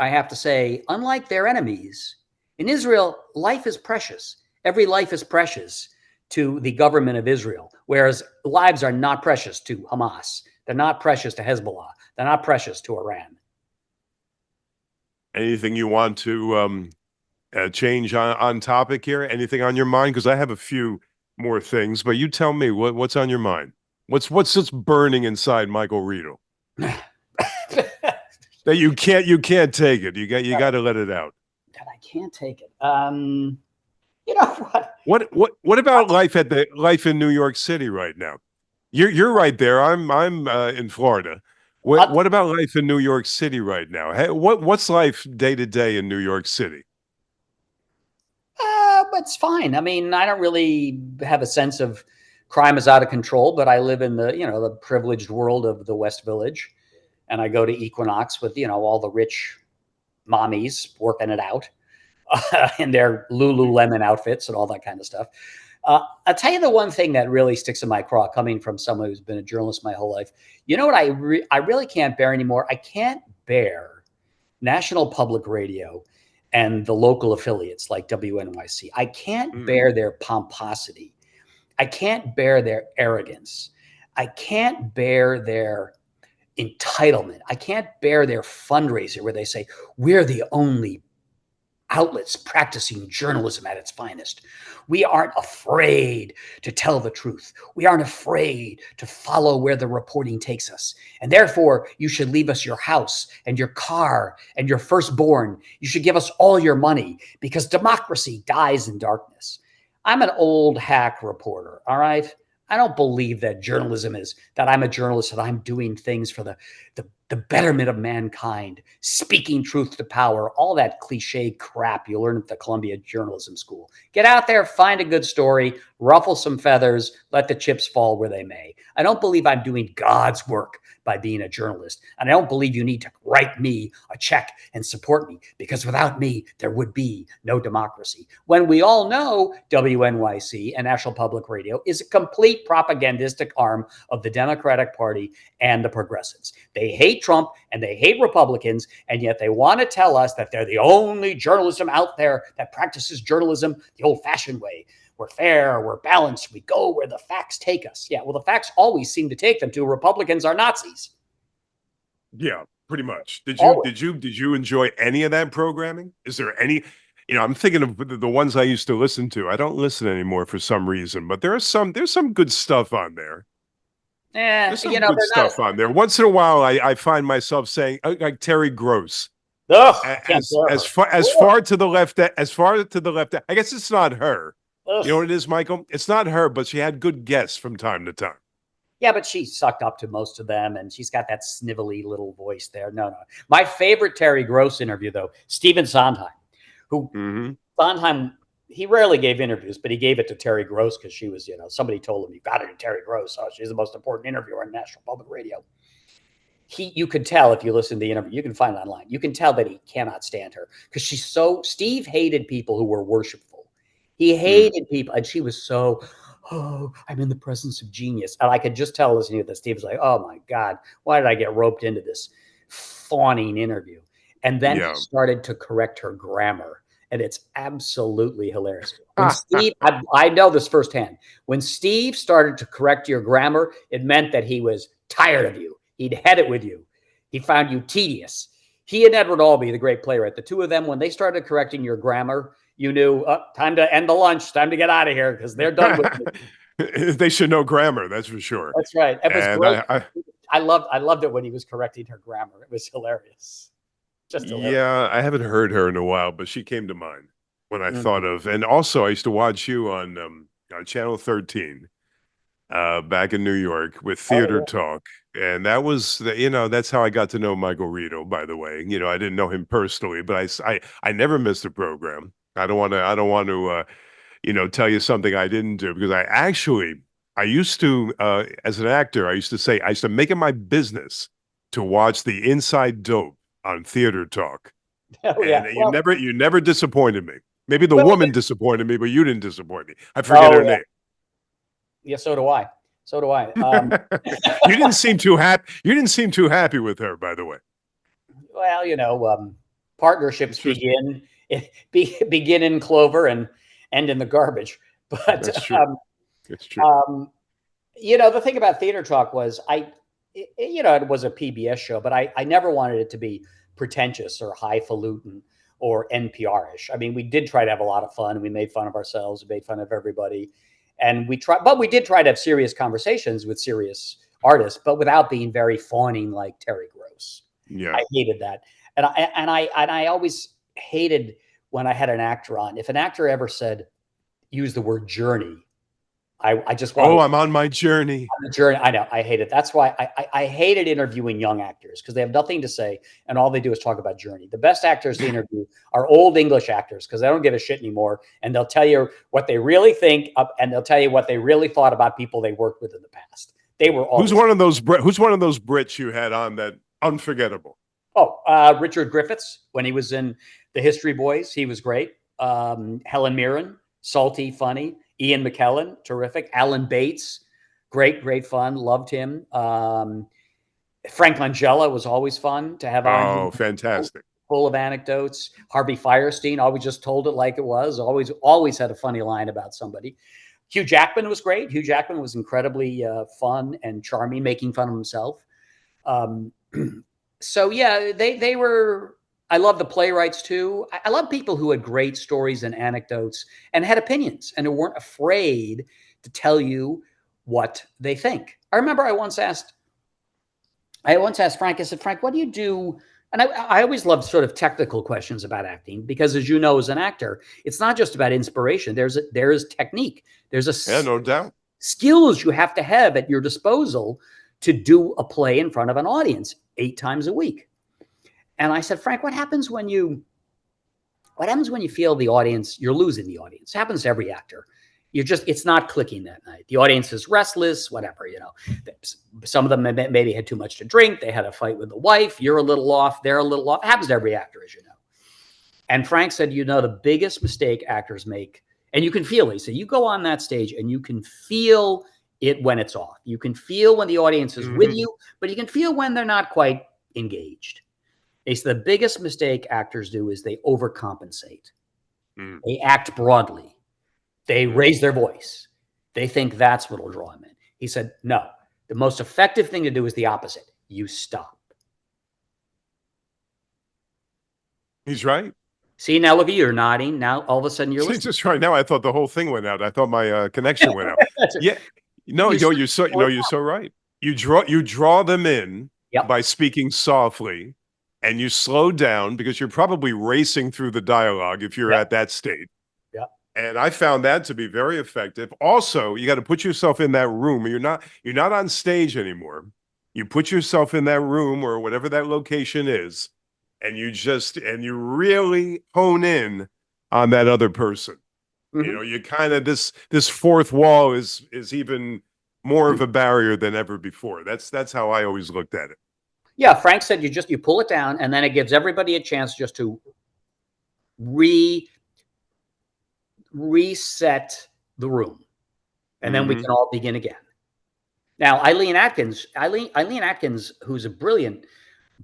their enemies, in Israel, life is precious. Every life is precious to the government of Israel, whereas lives are not precious to Hamas. They're not precious to Hezbollah. They're not precious to Iran. Anything you want to change on topic here? Anything on your mind? Because I have a few more things, but you tell me what's on your mind. What's just burning inside Michael Riedel that you can't take it. You got to let it out. God, I can't take it. You know what? What about life in New York City right now? You're right there. I'm in Florida. What about life in New York City right now? Hey, what's life day to day in New York City? It's fine. I don't really have a sense of crime is out of control, but I live in the privileged world of the West Village, and I go to Equinox with all the rich mommies working it out in their Lululemon outfits and all that kind of stuff. I'll tell you the one thing that really sticks in my craw, coming from someone who's been a journalist my whole life. You know what I really can't bear anymore? I can't bear National Public Radio and the local affiliates like WNYC. I can't bear their pomposity. I can't bear their arrogance. I can't bear their entitlement. I can't bear their fundraiser where they say, we're the only outlets practicing journalism at its finest. We aren't afraid to tell the truth. We aren't afraid to follow where the reporting takes us. And therefore, you should leave us your house and your car and your firstborn. You should give us all your money because democracy dies in darkness. I'm an old hack reporter, all right? I don't believe that journalism is that I'm a journalist and I'm doing things for the betterment of mankind, speaking truth to power, all that cliche crap you learn at the Columbia Journalism School. Get out there, find a good story, ruffle some feathers, let the chips fall where they may. I don't believe I'm doing God's work by being a journalist. And I don't believe you need to write me a check and support me, because without me, there would be no democracy. When we all know WNYC and National Public Radio is a complete propagandistic arm of the Democratic Party and the progressives. They hate Trump and they hate Republicans, and yet they want to tell us that they're the only journalism out there that practices journalism the old-fashioned way. We're fair, we're balanced, we go where the facts take us. Yeah, well, the facts always seem to take them to Republicans are Nazis. Yeah, pretty much. Did you enjoy any of that programming? Is there any? I'm thinking of the ones I used to listen to. I don't listen anymore for some reason, but there's some good stuff on there. There's some good stuff on there. Once in a while, I find myself saying, like Terry Gross. As far to the left. I guess it's not her. You know what it is, Michael? It's not her, but she had good guests from time to time. Yeah, but she sucked up to most of them, and she's got that snivelly little voice there. No, no. My favorite Terry Gross interview, though, Stephen Sondheim, who Sondheim, he rarely gave interviews, but he gave it to Terry Gross because she was, somebody told him, you got it to Terry Gross. Oh, she's the most important interviewer on National Public Radio. You could tell if you listen to the interview, you can find it online. You can tell that he cannot stand her because Steve hated people who were worshipful. He hated people, and she was so, oh, I'm in the presence of genius. And I could just tell listening to this, Steve was like, oh my God, why did I get roped into this fawning interview? And then he started to correct her grammar. And it's absolutely hilarious. When Steve, I know this firsthand. When Steve started to correct your grammar, it meant that he was tired of you. He'd had it with you. He found you tedious. He and Edward Albee, the great playwright, the two of them, when they started correcting your grammar, you knew, time to end the lunch, time to get out of here because they're done with me. They should know grammar, that's for sure. That's right. It was great. I loved it when he was correcting her grammar. It was hilarious. Just hilarious. Yeah, I haven't heard her in a while, but she came to mind when I thought of. And also, I used to watch you on Channel 13 back in New York with Theater Talk. And that was, that's how I got to know Michael Riedel, by the way. I didn't know him personally, but I never missed a program. I don't want to, tell you something I didn't do because I used to, as an actor, I used to make it my business to watch the Inside Dope on Theater Talk. Oh, yeah. And you never disappointed me. Maybe the woman disappointed me, but you didn't disappoint me. I forget her name. Yeah, so do I. So do I. You didn't seem too happy. You didn't seem too happy with her, by the way. Well, partnerships begin in clover and end in the garbage. But that's true. It's true. The thing about Theater Talk was it was a PBS show, but I never wanted it to be pretentious or highfalutin or NPR-ish. I mean, we did try to have a lot of fun. We made fun of ourselves, we made fun of everybody. And we did try to have serious conversations with serious artists, but without being very fawning like Terry Gross. Yeah, I hated that, and I always hated when I had an actor on. If an actor ever use the word journey, I just wanted, I'm on my journey. On the journey, I know, I hate it. That's why I hated interviewing young actors because they have nothing to say and all they do is talk about journey. The best actors to interview are old English actors because they don't give a shit anymore, and they'll tell you what they really think and they'll tell you what they really thought about people they worked with in the past. They were all. Who's one of those Brits you had on that unforgettable? Oh, Richard Griffiths when he was in The History Boys, he was great. Helen Mirren, salty, funny. Ian McKellen, terrific. Alan Bates, great fun. Loved him. Frank Langella was always fun to have on. Oh, fantastic. Full of anecdotes. Harvey Firestein always just told it like it was. Always had a funny line about somebody. Hugh Jackman was great. Hugh Jackman was incredibly fun and charming, making fun of himself. So yeah, they were. I love the playwrights too. I love people who had great stories and anecdotes and had opinions and who weren't afraid to tell you what they think. I remember I once asked Frank, I said, Frank, what do you do? And I always love sort of technical questions about acting because, as you know, as an actor, it's not just about inspiration. There is technique. There's no doubt skills you have to have at your disposal to do a play in front of an audience 8 times a week. And I said, Frank, what happens when you feel the audience, you're losing the audience? It happens to every actor. It's not clicking that night. The audience is restless, whatever, Some of them maybe had too much to drink. They had a fight with the wife. You're a little off. They're a little off. It happens to every actor, as you know. And Frank said, the biggest mistake actors make, and you can feel it. He said, you go on that stage and you can feel it when it's off. You can feel when the audience is with you, but you can feel when they're not quite engaged. He said the biggest mistake actors do is they overcompensate. They act broadly. They raise their voice. They think that's what will draw them in. He said, no, the most effective thing to do is the opposite. You stop. He's right. See, now look at you. You're nodding. Now all of a sudden you're listening. Just right now. I thought the whole thing went out. I thought my connection went out. Yeah. No, you're so right. You draw them in by speaking softly. And you slow down because you're probably racing through the dialogue if you're at that state. Yeah. And I found that to be very effective. Also, you got to put yourself in that room. You're not on stage anymore. You put yourself in that room or whatever that location is, and you really hone in on that other person. Mm-hmm. You kind of this fourth wall is even more of a barrier than ever before. That's how I always looked at it. Yeah, Frank said you pull it down, and then it gives everybody a chance just to reset the room, and then we Mm-hmm. can all begin again. Now, Eileen Atkins, who's a brilliant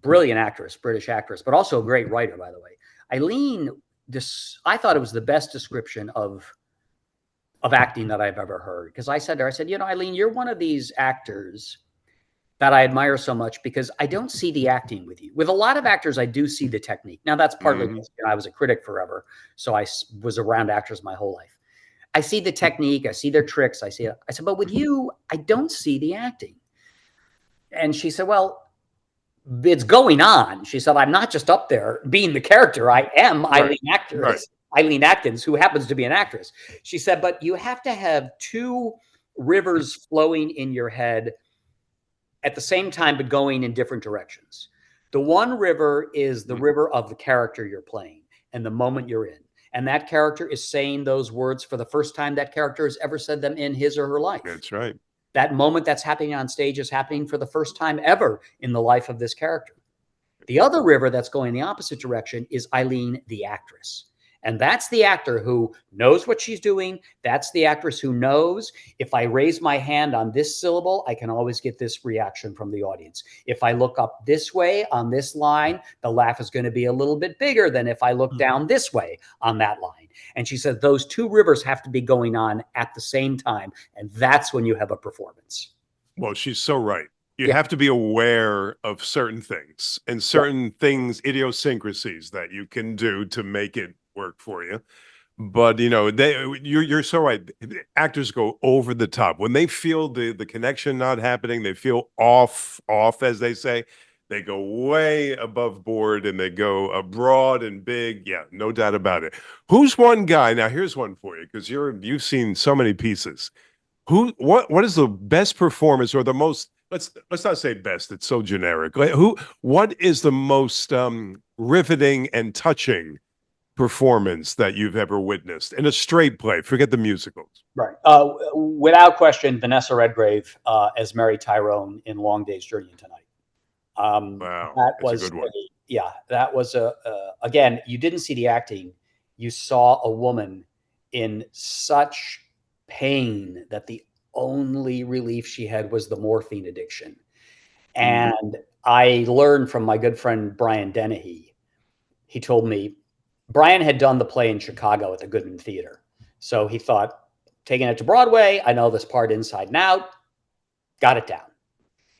actress, British actress, but also a great writer, by the way. Eileen, I thought it was the best description of acting that I've ever heard. Because I said to her, I said, Eileen, you're one of these actors that I admire so much because I don't see the acting with you. With a lot of actors, I do see the technique. Now, that's partly because I was a critic forever, so I was around actors my whole life. I see the technique, I see their tricks, I said, but with you, I don't see the acting. And she said, well, it's going on. She said, I'm not just up there being the character. I am Eileen Atkins, who happens to be an actress. She said, but you have to have two rivers flowing in your head at the same time, but going in different directions. The one river is the river of the character you're playing and the moment you're in. And that character is saying those words for the first time that character has ever said them in his or her life. That's right. That moment that's happening on stage is happening for the first time ever in the life of this character. The other river that's going the opposite direction is Eileen, the actress. And that's the actor who knows what she's doing. That's the actress who knows if I raise my hand on this syllable, I can always get this reaction from the audience. If I look up this way on this line, the laugh is going to be a little bit bigger than if I look down this way on that line. And she said those two rivers have to be going on at the same time. And that's when you have a performance. Well, she's so right. You have to be aware of certain things and certain things, idiosyncrasies that you can do to make it work for you. But you're so right. Actors go over the top when they feel the connection not happening. They feel off, as they say. They go way above board and they go abroad and big. Yeah, no doubt about it. Who's one guy? Now, here's one for you because you've seen so many pieces. What is the best performance or the most? Let's not say best. It's so generic. What is the most riveting and touching performance that you've ever witnessed in a straight play? Forget the musicals. Right. Without question, Vanessa Redgrave as Mary Tyrone in Long Day's Journey into Night. Wow, that that's was a good one. that was again, you didn't see the acting. You saw a woman in such pain that the only relief she had was the morphine addiction. And I learned from my good friend Brian Dennehy. He told me Brian had done the play in Chicago at the Goodman Theater. So he thought, taking it to Broadway, I know this part inside and out, got it down.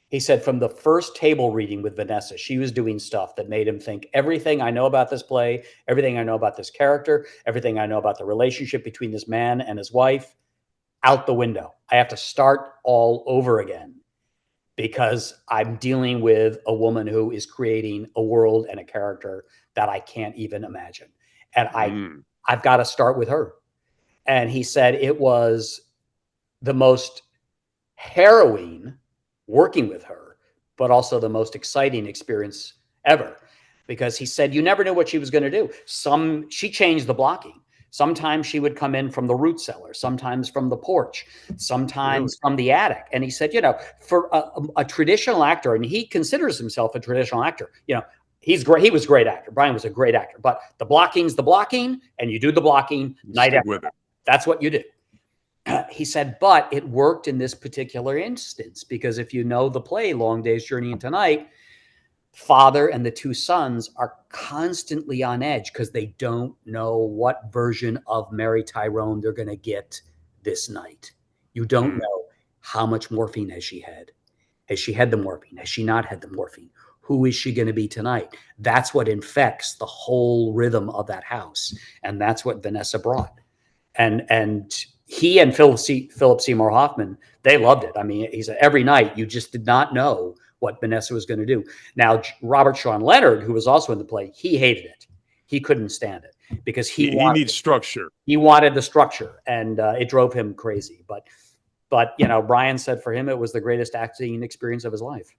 He said from the first table reading with Vanessa, she was doing stuff that made him think everything I know about this play, everything I know about this character, everything I know about the relationship between this man and his wife, out the window. I have to start all over again because I'm dealing with a woman who is creating a world and a character that I can't even imagine. And I've got to start with her. And he said it was the most harrowing working with her, but also the most exciting experience ever. Because he said you never knew what she was going to do. She changed the blocking. Sometimes she would come in from the root cellar, sometimes from the porch, sometimes from the attic. And he said, for a traditional actor, and he considers himself a traditional actor, he's great. He was a great actor. Brian was a great actor, but the blocking's the blocking, and you do the blocking night after night. That's what you do. He said, but it worked in this particular instance because if you know the play, Long Day's Journey into Night, father and the two sons are constantly on edge because they don't know what version of Mary Tyrone they're going to get this night. You don't know how much morphine has she had. Has she had the morphine? Has she not had the morphine? Who is she going to be tonight? That's what infects the whole rhythm of that house. And that's what Vanessa brought. And he and Philip Seymour Hoffman, they loved it. I mean, he said every night you just did not know what Vanessa was going to do. Now, Robert Sean Leonard, who was also in the play, he hated it. He couldn't stand it. because He needs structure. he wanted the structure, and it drove him crazy. But you know, Brian said for him it was the greatest acting experience of his life.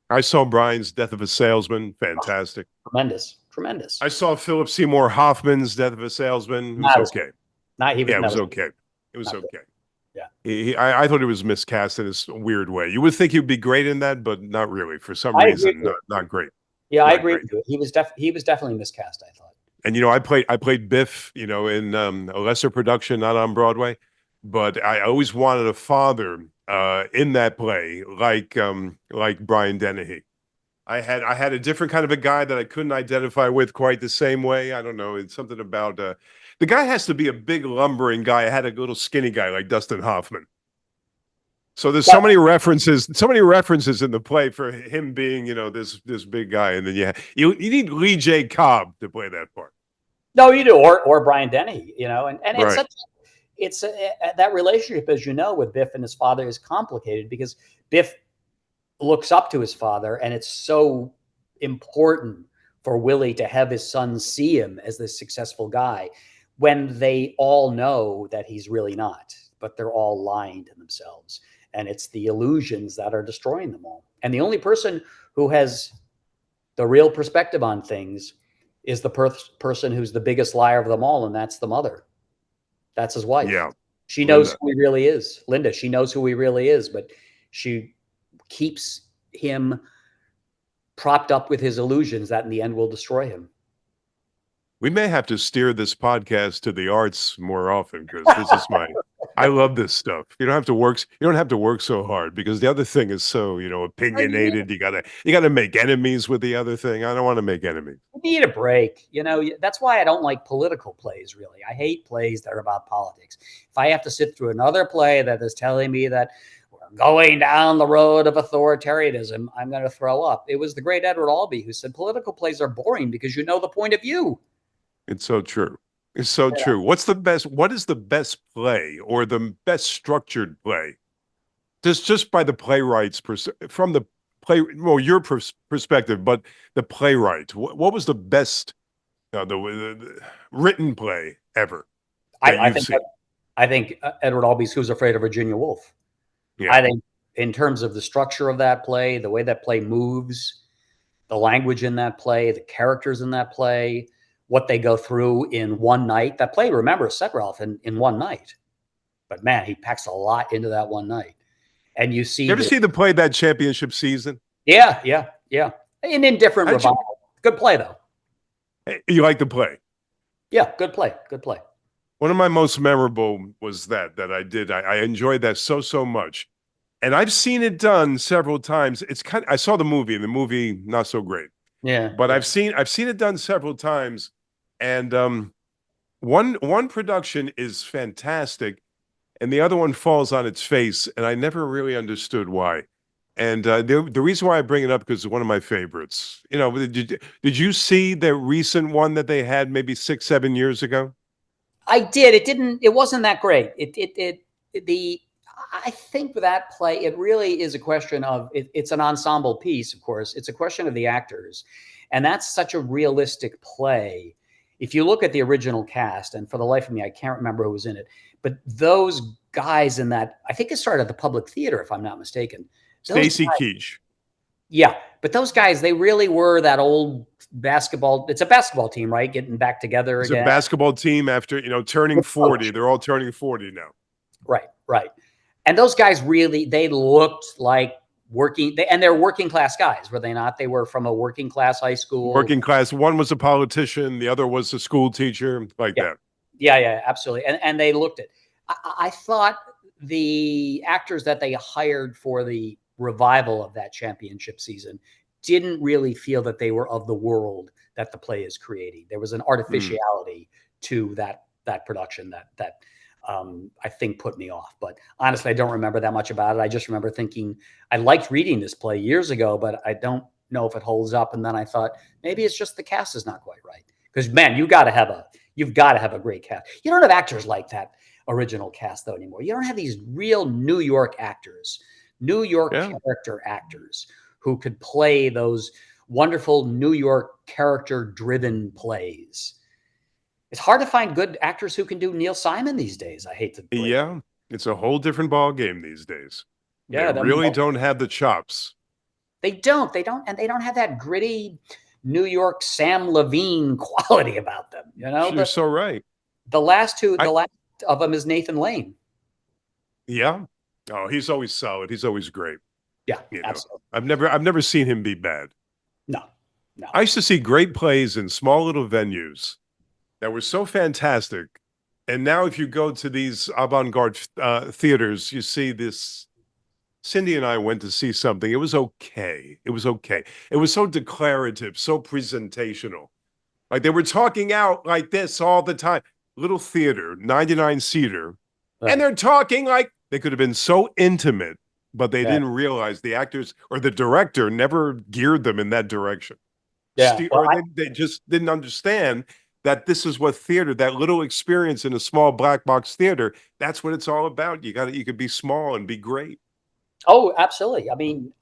I saw Brian's Death of a Salesman. Fantastic. Tremendous, tremendous. I saw Philip Seymour Hoffman's Death of a Salesman. It was okay. It was okay. It was okay. Yeah. I thought he was miscast in a weird way. You would think he would be great in that, but not really. For some reason, not great. Yeah, I agree with you. He was definitely miscast, I thought. And I played Biff, in a lesser production, not on Broadway, but I always wanted a father in that play, like Brian Dennehy. I had a different kind of a guy that I couldn't identify with quite the same way. I don't know. It's something about the guy has to be a big lumbering guy. I had a little skinny guy like Dustin Hoffman. So there's so many references in the play for him being, this big guy, and then you need Lee J. Cobb to play that part. No, you do, or Brian Dennehy, and right. it's that relationship, as you know, with Biff and his father is complicated because Biff looks up to his father, and it's so important for Willie to have his son see him as this successful guy when they all know that he's really not, but they're all lying to themselves. And it's the illusions that are destroying them all. And the only person who has the real perspective on things is the person who's the biggest liar of them all, and that's the mother. That's his wife. Yeah. She knows who he really is. Linda, she knows who he really is, but she keeps him propped up with his illusions that in the end will destroy him. We may have to steer this podcast to the arts more often, because this is I love this stuff. You don't have to work so hard, because the other thing is so, opinionated. You gotta make enemies with the other thing. I don't want to make enemies. You need a break. That's why I don't like political plays, really. I hate plays that are about politics. If I have to sit through another play that is telling me that we're going down the road of authoritarianism, I'm going to throw up. It was the great Edward Albee who said political plays are boring because you know the point of view. It's so true. It's so true. What is the best play, or the best structured play? Just by the playwrights, from the your perspective, but the playwright. What was the best the written play ever? I think Edward Albee's Who's Afraid of Virginia Woolf. Yeah. I think in terms of the structure of that play, the way that play moves, the language in that play, the characters in that play, what they go through in one night. That play, remember, set, Ralph, in one night. But man, he packs a lot into that one night. And you ever see the play that championship season? Yeah. And in different revival. Good play, though. You like the play? Yeah, good play. One of my most memorable was that I did. I enjoyed that so much. And I've seen it done several times. I saw the movie not so great. Yeah. But I've seen it done several times. And one production is fantastic, and the other one falls on its face, and I never really understood why. And the reason why I bring it up, because it's one of my favorites. Did you see the recent one that they had maybe 6-7 years ago? I did. It wasn't that great. I think with that play, it really is a question of it's an ensemble piece, of course. It's a question of the actors. And that's such a realistic play. If you look at the original cast, and for the life of me, I can't remember who was in it, but those guys in that, I think it started at the Public Theater, if I'm not mistaken. Stacy Keach. Yeah. But those guys, they really were that old basketball. It's a basketball team, right? Getting back together again. It's a basketball team after, turning 40. They're all turning 40 now. Right. And those guys they looked like they're working class guys, were they not? They were from a working class high school. Working class. One was a politician. The other was a school teacher, that. Yeah, absolutely. And they looked at, I thought the actors that they hired for the revival of that championship season didn't really feel that they were of the world that the play is creating. There was an artificiality to that production that I think put me off. But honestly, I don't remember that much about it. I just remember thinking I liked reading this play years ago, but I don't know if it holds up. And then I thought maybe it's just the cast is not quite right. Because man, you've got to have a great cast. You don't have actors like that original cast though anymore. You don't have these real New York actors, New York character actors who could play those wonderful New York character-driven plays. It's hard to find good actors who can do Neil Simon these days. I hate to break it. Yeah, it's a whole different ball game these days. They Yeah, really don't have the chops. they don't. They don't, and they don't have that gritty New York Sam Levine quality about them. You know, You're so right. the last two, I the last of them is Nathan Lane. Yeah. Oh, he's always solid. He's always great. Yeah, You know, absolutely. I've never seen him be bad. No, no. I used to see great plays in small little venues that were so fantastic. And now, if you go to these avant-garde theaters, you see this. Cindy and I went to see something. It was okay. It was okay. It was so declarative, so presentational. Like they were talking out like this all the time. Little theater, 99 seater. Right. And they're talking like they could have been so intimate, but they Yeah. didn't realize the actors or the director never geared them in that direction. Yeah. Well, They just didn't understand that this is what theater, that little experience in a small black box theater, that's what it's all about. You could be small and be great. Oh, absolutely. I mean,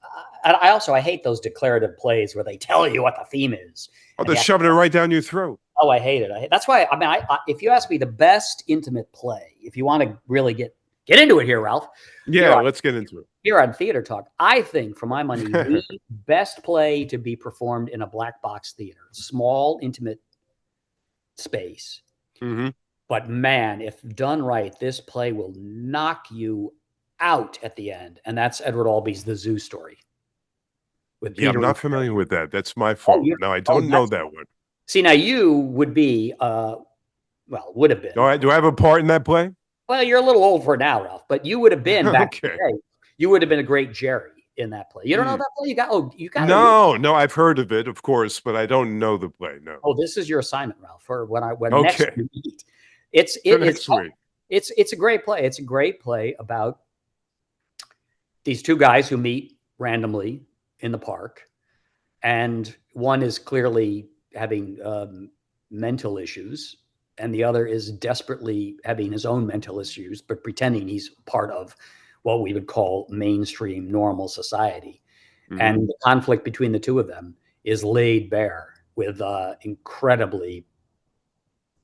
I hate those declarative plays where they tell you what the theme is. Oh, they're shoving it right down your throat. Oh, I hate it. That's why. I mean, if you ask me the best intimate play, if you want to really get into it here, Ralph. Yeah, let's get into it. Here on Theater Talk, I think, for my money, the best play to be performed in a black box theater, small, intimate space. Mm-hmm. But man, if done right, this play will knock you out at the end, and that's Edward Albee's The Zoo Story. Yeah, I'm not familiar with that. That's my fault. No, I don't know that one. See, now you would be, would have been. Do I have a part in that play? Well, you're a little old for it now, Ralph, but you would have been back in the day. You would have been a great Jerry in that play. You don't know that play? You got. No, I've heard of it, of course, but I don't know the play. No. Oh, this is your assignment, Ralph. For when okay. next we meet, it's a great play. It's a great play about these two guys who meet randomly in the park, and one is clearly having mental issues, and the other is desperately having his own mental issues, but pretending he's part of what we would call mainstream normal society. Mm-hmm. And the conflict between the two of them is laid bare with incredibly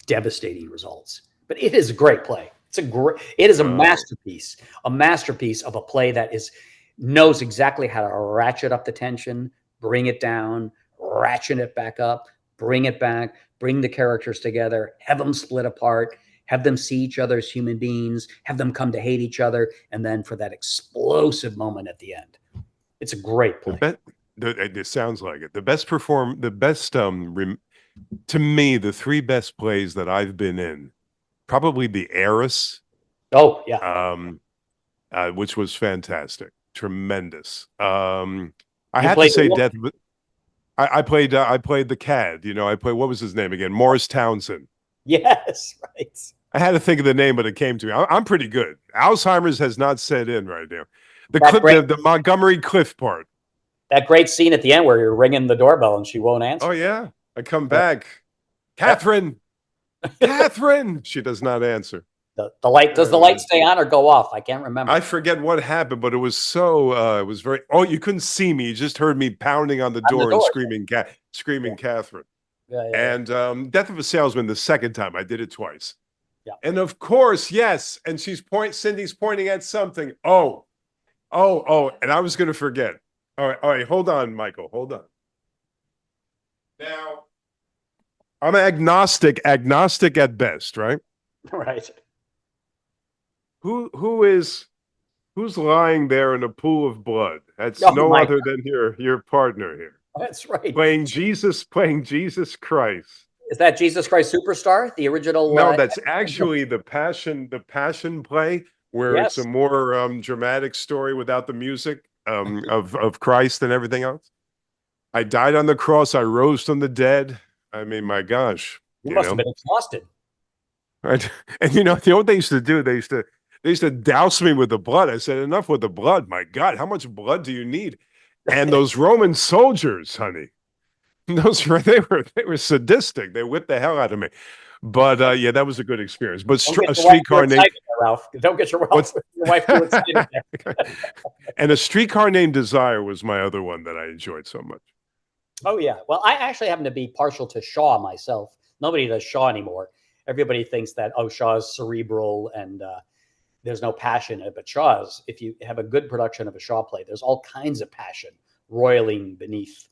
devastating results. But it is a great play. It is a masterpiece of a play that knows exactly how to ratchet up the tension, bring it down, ratchet it back up, bring it back, bring the characters together, have them split apart, have them see each other as human beings, have them come to hate each other, and then for that explosive moment at the end. It's a great play. It sounds like it. To me, the three best plays that I've been in, probably The Heiress. Oh, yeah. Which was fantastic. Tremendous. I have to say Death. I played the Cad. What was his name again? Morris Townsend. Yes, right. I had to think of the name, but it came to me. I'm pretty good. Alzheimer's has not set in right now. The Montgomery Clift part. That great scene at the end where you're ringing the doorbell and she won't answer. Oh yeah, I come back, Catherine. Catherine. She does not answer. The light, does the light stay on or go off? I can't remember. I forget what happened, but it was so it was very. Oh, you couldn't see me. You just heard me pounding on the door and screaming, Catherine. Yeah. And Death of a Salesman the second time. I did it twice. Yeah. And of course, yes. And Cindy's pointing at something. Oh. And I was going to forget. All right. Hold on, Michael. Hold on. Now, I'm agnostic at best, right? Right. Who's lying there in a pool of blood? That's no other than your partner here. That's right. Playing Jesus Christ. Is that Jesus Christ Superstar, the original? No, that's actually the Passion play, where it's a more dramatic story without the music of Christ and everything else. I died on the cross. I rose from the dead. I mean, my gosh. You must have been exhausted. Right. And you know what they used to do? They used to douse me with the blood. I said, enough with the blood. My God, how much blood do you need? And those Roman soldiers, honey, they were sadistic. They whipped the hell out of me. But that was a good experience. But a Streetcar Named Ralph. Don't get your wife there. And A Streetcar Named Desire was my other one that I enjoyed so much. Oh yeah. Well, I actually happen to be partial to Shaw myself. Nobody does Shaw anymore. everybody thinks that, oh, Shaw's cerebral and there's no passion in it. But Shaw's, if you have a good production of a Shaw play, there's all kinds of passion roiling beneath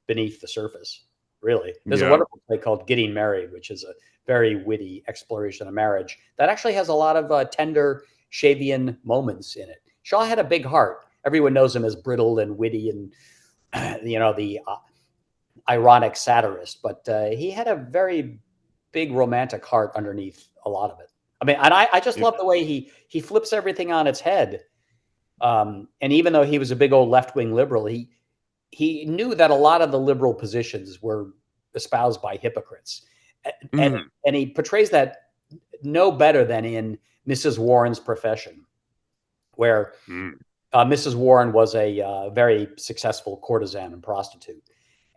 the surface. Really, there's a wonderful play called Getting Married, which is a very witty exploration of marriage that actually has a lot of tender Shavian moments in it. Shaw had a big heart. Everyone knows him as brittle and witty and the ironic satirist, but he had a very big romantic heart underneath a lot of it. I mean, and I just love the way he flips everything on its head. And even though he was a big old left-wing liberal, he knew that a lot of the liberal positions were espoused by hypocrites. And he portrays that no better than in Mrs. Warren's Profession, where Mrs. Warren was a very successful courtesan and prostitute.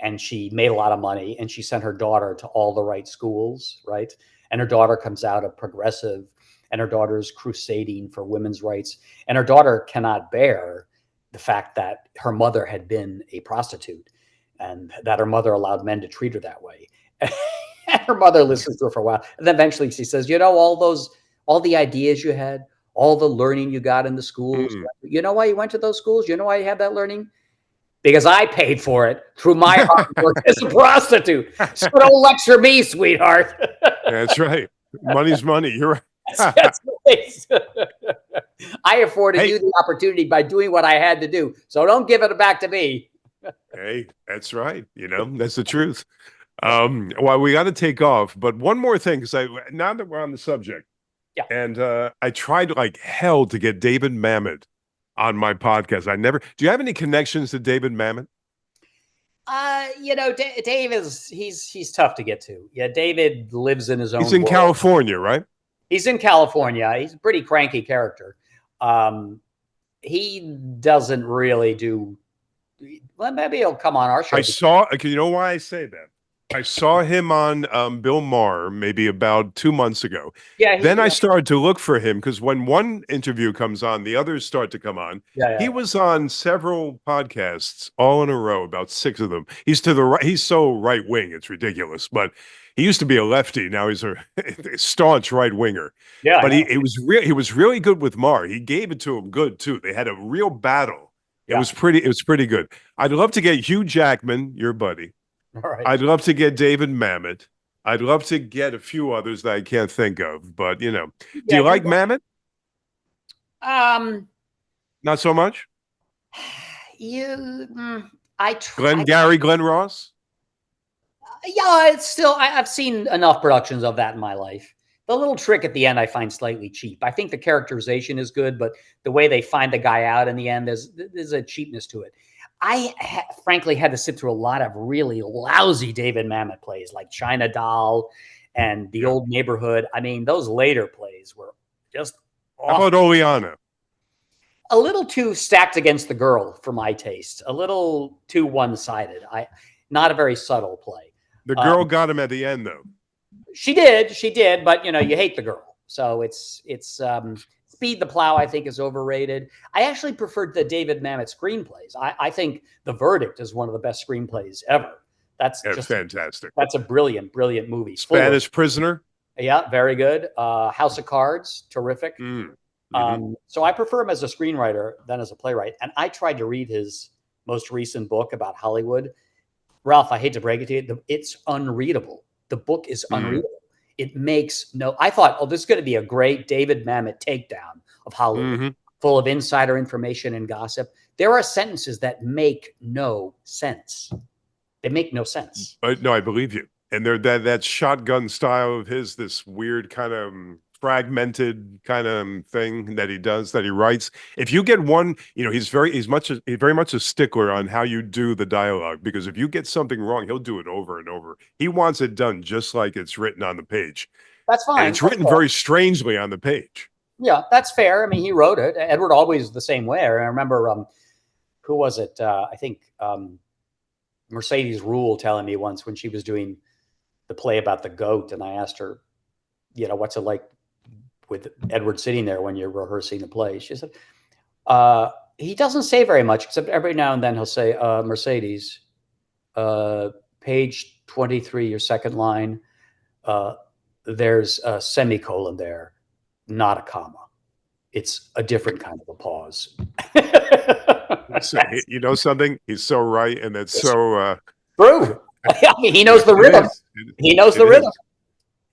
And she made a lot of money, and she sent her daughter to all the right schools, right? And her daughter comes out a progressive, and her daughter's crusading for women's rights. And her daughter cannot bear the fact that her mother had been a prostitute and that her mother allowed men to treat her that way. And her mother listens to her for a while. And then eventually she says, all the ideas you had, all the learning you got in the schools, you know why you went to those schools? You know why you had that learning? Because I paid for it through my hard work as a prostitute. So don't lecture me, sweetheart. That's right. Money's money. You're right. That's right. I afforded you the opportunity by doing what I had to do. So don't give it back to me. Hey, that's right. That's the truth. Well, we got to take off, but one more thing, because now that we're on the subject, and I tried like hell to get David Mamet on my podcast. Do you have any connections to David Mamet? Dave he's tough to get to. Yeah, David lives in his own He's in world. California, right? He's in California. He's a pretty cranky character. He doesn't really do. Well, maybe he'll come on our show. You know why I say that? I saw him on Bill Maher maybe about 2 months ago. Yeah. Then I started to look for him because when one interview comes on, the others start to come on. He was on several podcasts all in a row, about 6 of them. He's to the right. He's so right wing, it's ridiculous. But he used to be a lefty. Now he's a staunch right winger. Yeah. But he was really good with Maher. He gave it to him good too. They had a real battle. It was pretty good. I'd love to get Hugh Jackman, your buddy. All right. I'd love to get David Mamet. I'd love to get a few others that I can't think of, but do you like Mamet? Not so much. Glenn Ross. Yeah, it's still. I've seen enough productions of that in my life. The little trick at the end I find slightly cheap. I think the characterization is good, but the way they find the guy out in the end, there's a cheapness to it. I frankly had to sit through a lot of really lousy David Mamet plays like China Doll and The Old Neighborhood. I mean, those later plays were just awful. How about Oleana? A little too stacked against the girl for my taste. A little too one-sided. Not a very subtle play. The girl got him at the end, though. She did, but you hate the girl. So it's Speed the Plow, I think, is overrated. I actually preferred the David Mamet screenplays. I think The Verdict is one of the best screenplays ever. That's just fantastic. That's a brilliant, brilliant movie. Spanish Prisoner. Yeah, very good. House of Cards, terrific. So I prefer him as a screenwriter than as a playwright. And I tried to read his most recent book about Hollywood. Ralph, I hate to break it to you, it's unreadable. The book is unreadable. It makes I thought, this is going to be a great David Mamet takedown of Hollywood, full of insider information and gossip. There are sentences that make no sense. They make no sense. No, I believe you. And that shotgun style of his, this weird kind of fragmented kind of thing that he does, that he writes. If you get one, he's very much a stickler on how you do the dialogue, because if you get something wrong, he'll do it over and over. He wants it done just like it's written on the page. That's fine. And it's written very strangely on the page. Yeah, that's fair. I mean, he wrote it. Edward Always the same way. I remember, who was it? I think Mercedes Rule telling me once when she was doing the play about the goat, and I asked her, what's it like with Edward sitting there when you're rehearsing the play? She said, he doesn't say very much, except every now and then he'll say, Mercedes, page 23, your second line, there's a semicolon there, not a comma. It's a different kind of a pause. So, you know something? He's so right, and that's so true. I mean, he knows the it rhythm. is. He knows It the rhythm. is.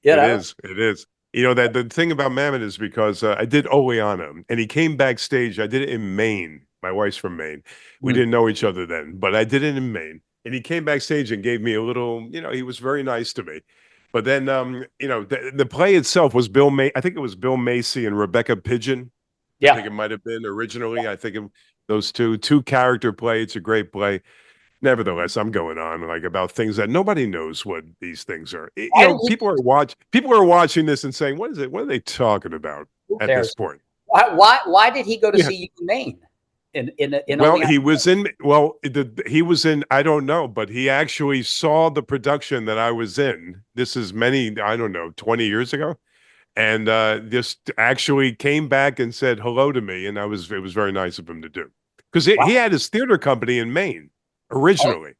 You It know? is. It is. You know that the thing about Mammon is because I did Oleana, and he came backstage. I did it in Maine. My wife's from Maine. We Mm. didn't know each other then, but I did it in Maine. And he came backstage and gave me a little. You know, he was very nice to me. But then, you know, the play itself was Bill May. I think it was Bill Macy and Rebecca Pigeon. I think Yeah. it might have been originally. I think those two character play. It's a great play. Nevertheless, I'm going on like about things that nobody knows what these things are. You Why did know, he, people are watching this and saying, "What is it? What are they talking about who at this cares? point?" Why did he go to Yeah. see you in Maine? In Well, only he was in. Well, he was in. I don't know, but he actually saw the production that I was in. This is many. I don't know, 20 years ago, and just actually came back and said hello to me, and I was. It was very nice of him to do because wow. he had his theater company in Maine Oh, originally.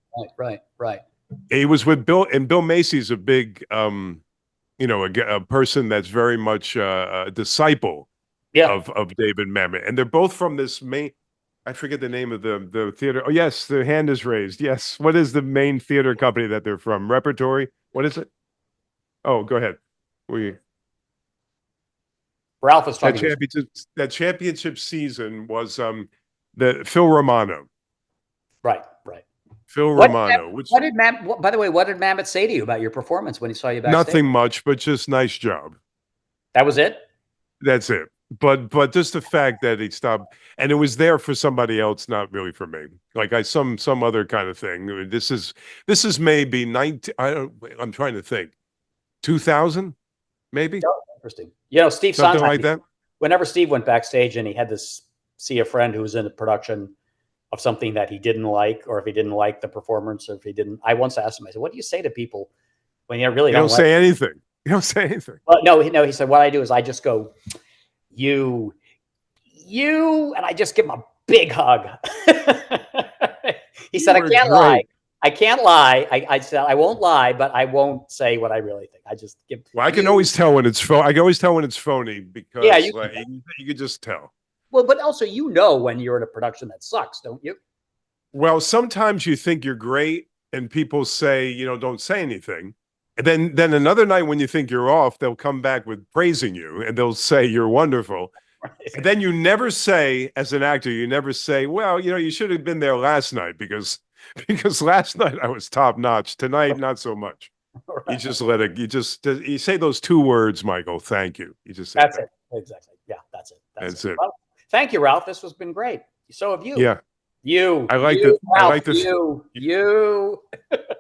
right. He was with Bill, and Bill Macy's a big, you know, a person that's very much a disciple Yeah. of David Mamet, and they're both from this main. I forget the name of the theater. Oh, yes, the hand is raised. Yes, what is the main theater company that they're from? Repertory. What is it? Oh, go ahead. We Ralph was that talking to us. championship that championship season was the Phil Romano. Right. Phil Romano, which By the way, what did Mamet say to you about your performance when he saw you backstage? nothing much, but just nice job. That was it? That's it. But just the fact that he stopped and it was there for somebody else, not really for me. Like some other kind of thing. I mean, this is maybe 19. I'm trying to think. 2000, maybe Oh, interesting. You know, Steve something Sondheim, like that. whenever Steve went backstage and he had to see a friend who was in the production of something that he didn't like, or if he didn't like the performance, or if he didn't, I once asked him, I said, what do you say to people when you really You don't don't like say anything. You don't say anything. Well, no, he said, what I do is I just go, you, and I just give him a big hug. He said, I can't lie. I can't lie. I said, I won't lie, but I won't say what I really think. I just give. Well, I can always tell when it's phony. I can always tell when it's phony because Yeah, like, you can just tell. Well, but also, you know, when you're in a production that sucks, don't you? Well, sometimes you think you're great and people say, you know, don't say anything. And then another night when you think you're off, they'll come back with praising you and they'll say you're wonderful. Right. And then you never say, as an actor, you never say, well, you know, you should have been there last night because last night I was top notch. Tonight, not so much. Right. You just let it, you say those two words, Michael. Thank you. You just say That's that. it. Exactly. Yeah, that's it. That's it. Well, thank you, Ralph. This has been great. So have you. Yeah. You. I like you, the Ralph, I like this. You.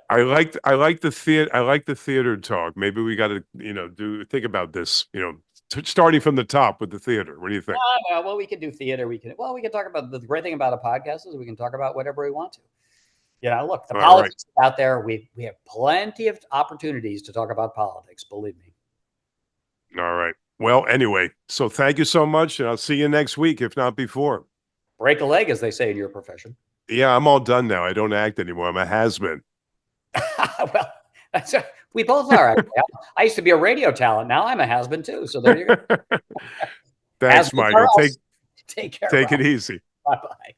I like the theater. I like the theater talk. Maybe we got to, you know, think about this. You know, starting from the top with the theater. What do you think? Well, we can do theater. We can talk about the great thing about a podcast is we can talk about whatever we want to. You know, look, the politics out there. We have plenty of opportunities to talk about politics. Believe me. All right. Well, anyway, so thank you so much, and I'll see you next week, if not before. Break a leg, as they say in your profession. Yeah, I'm all done now. I don't act anymore. I'm a has-been. Well, we both are. I used to be a radio talent. Now I'm a has-been too. So there you go. Thanks, Michael. Take care. Take it easy. Bye-bye.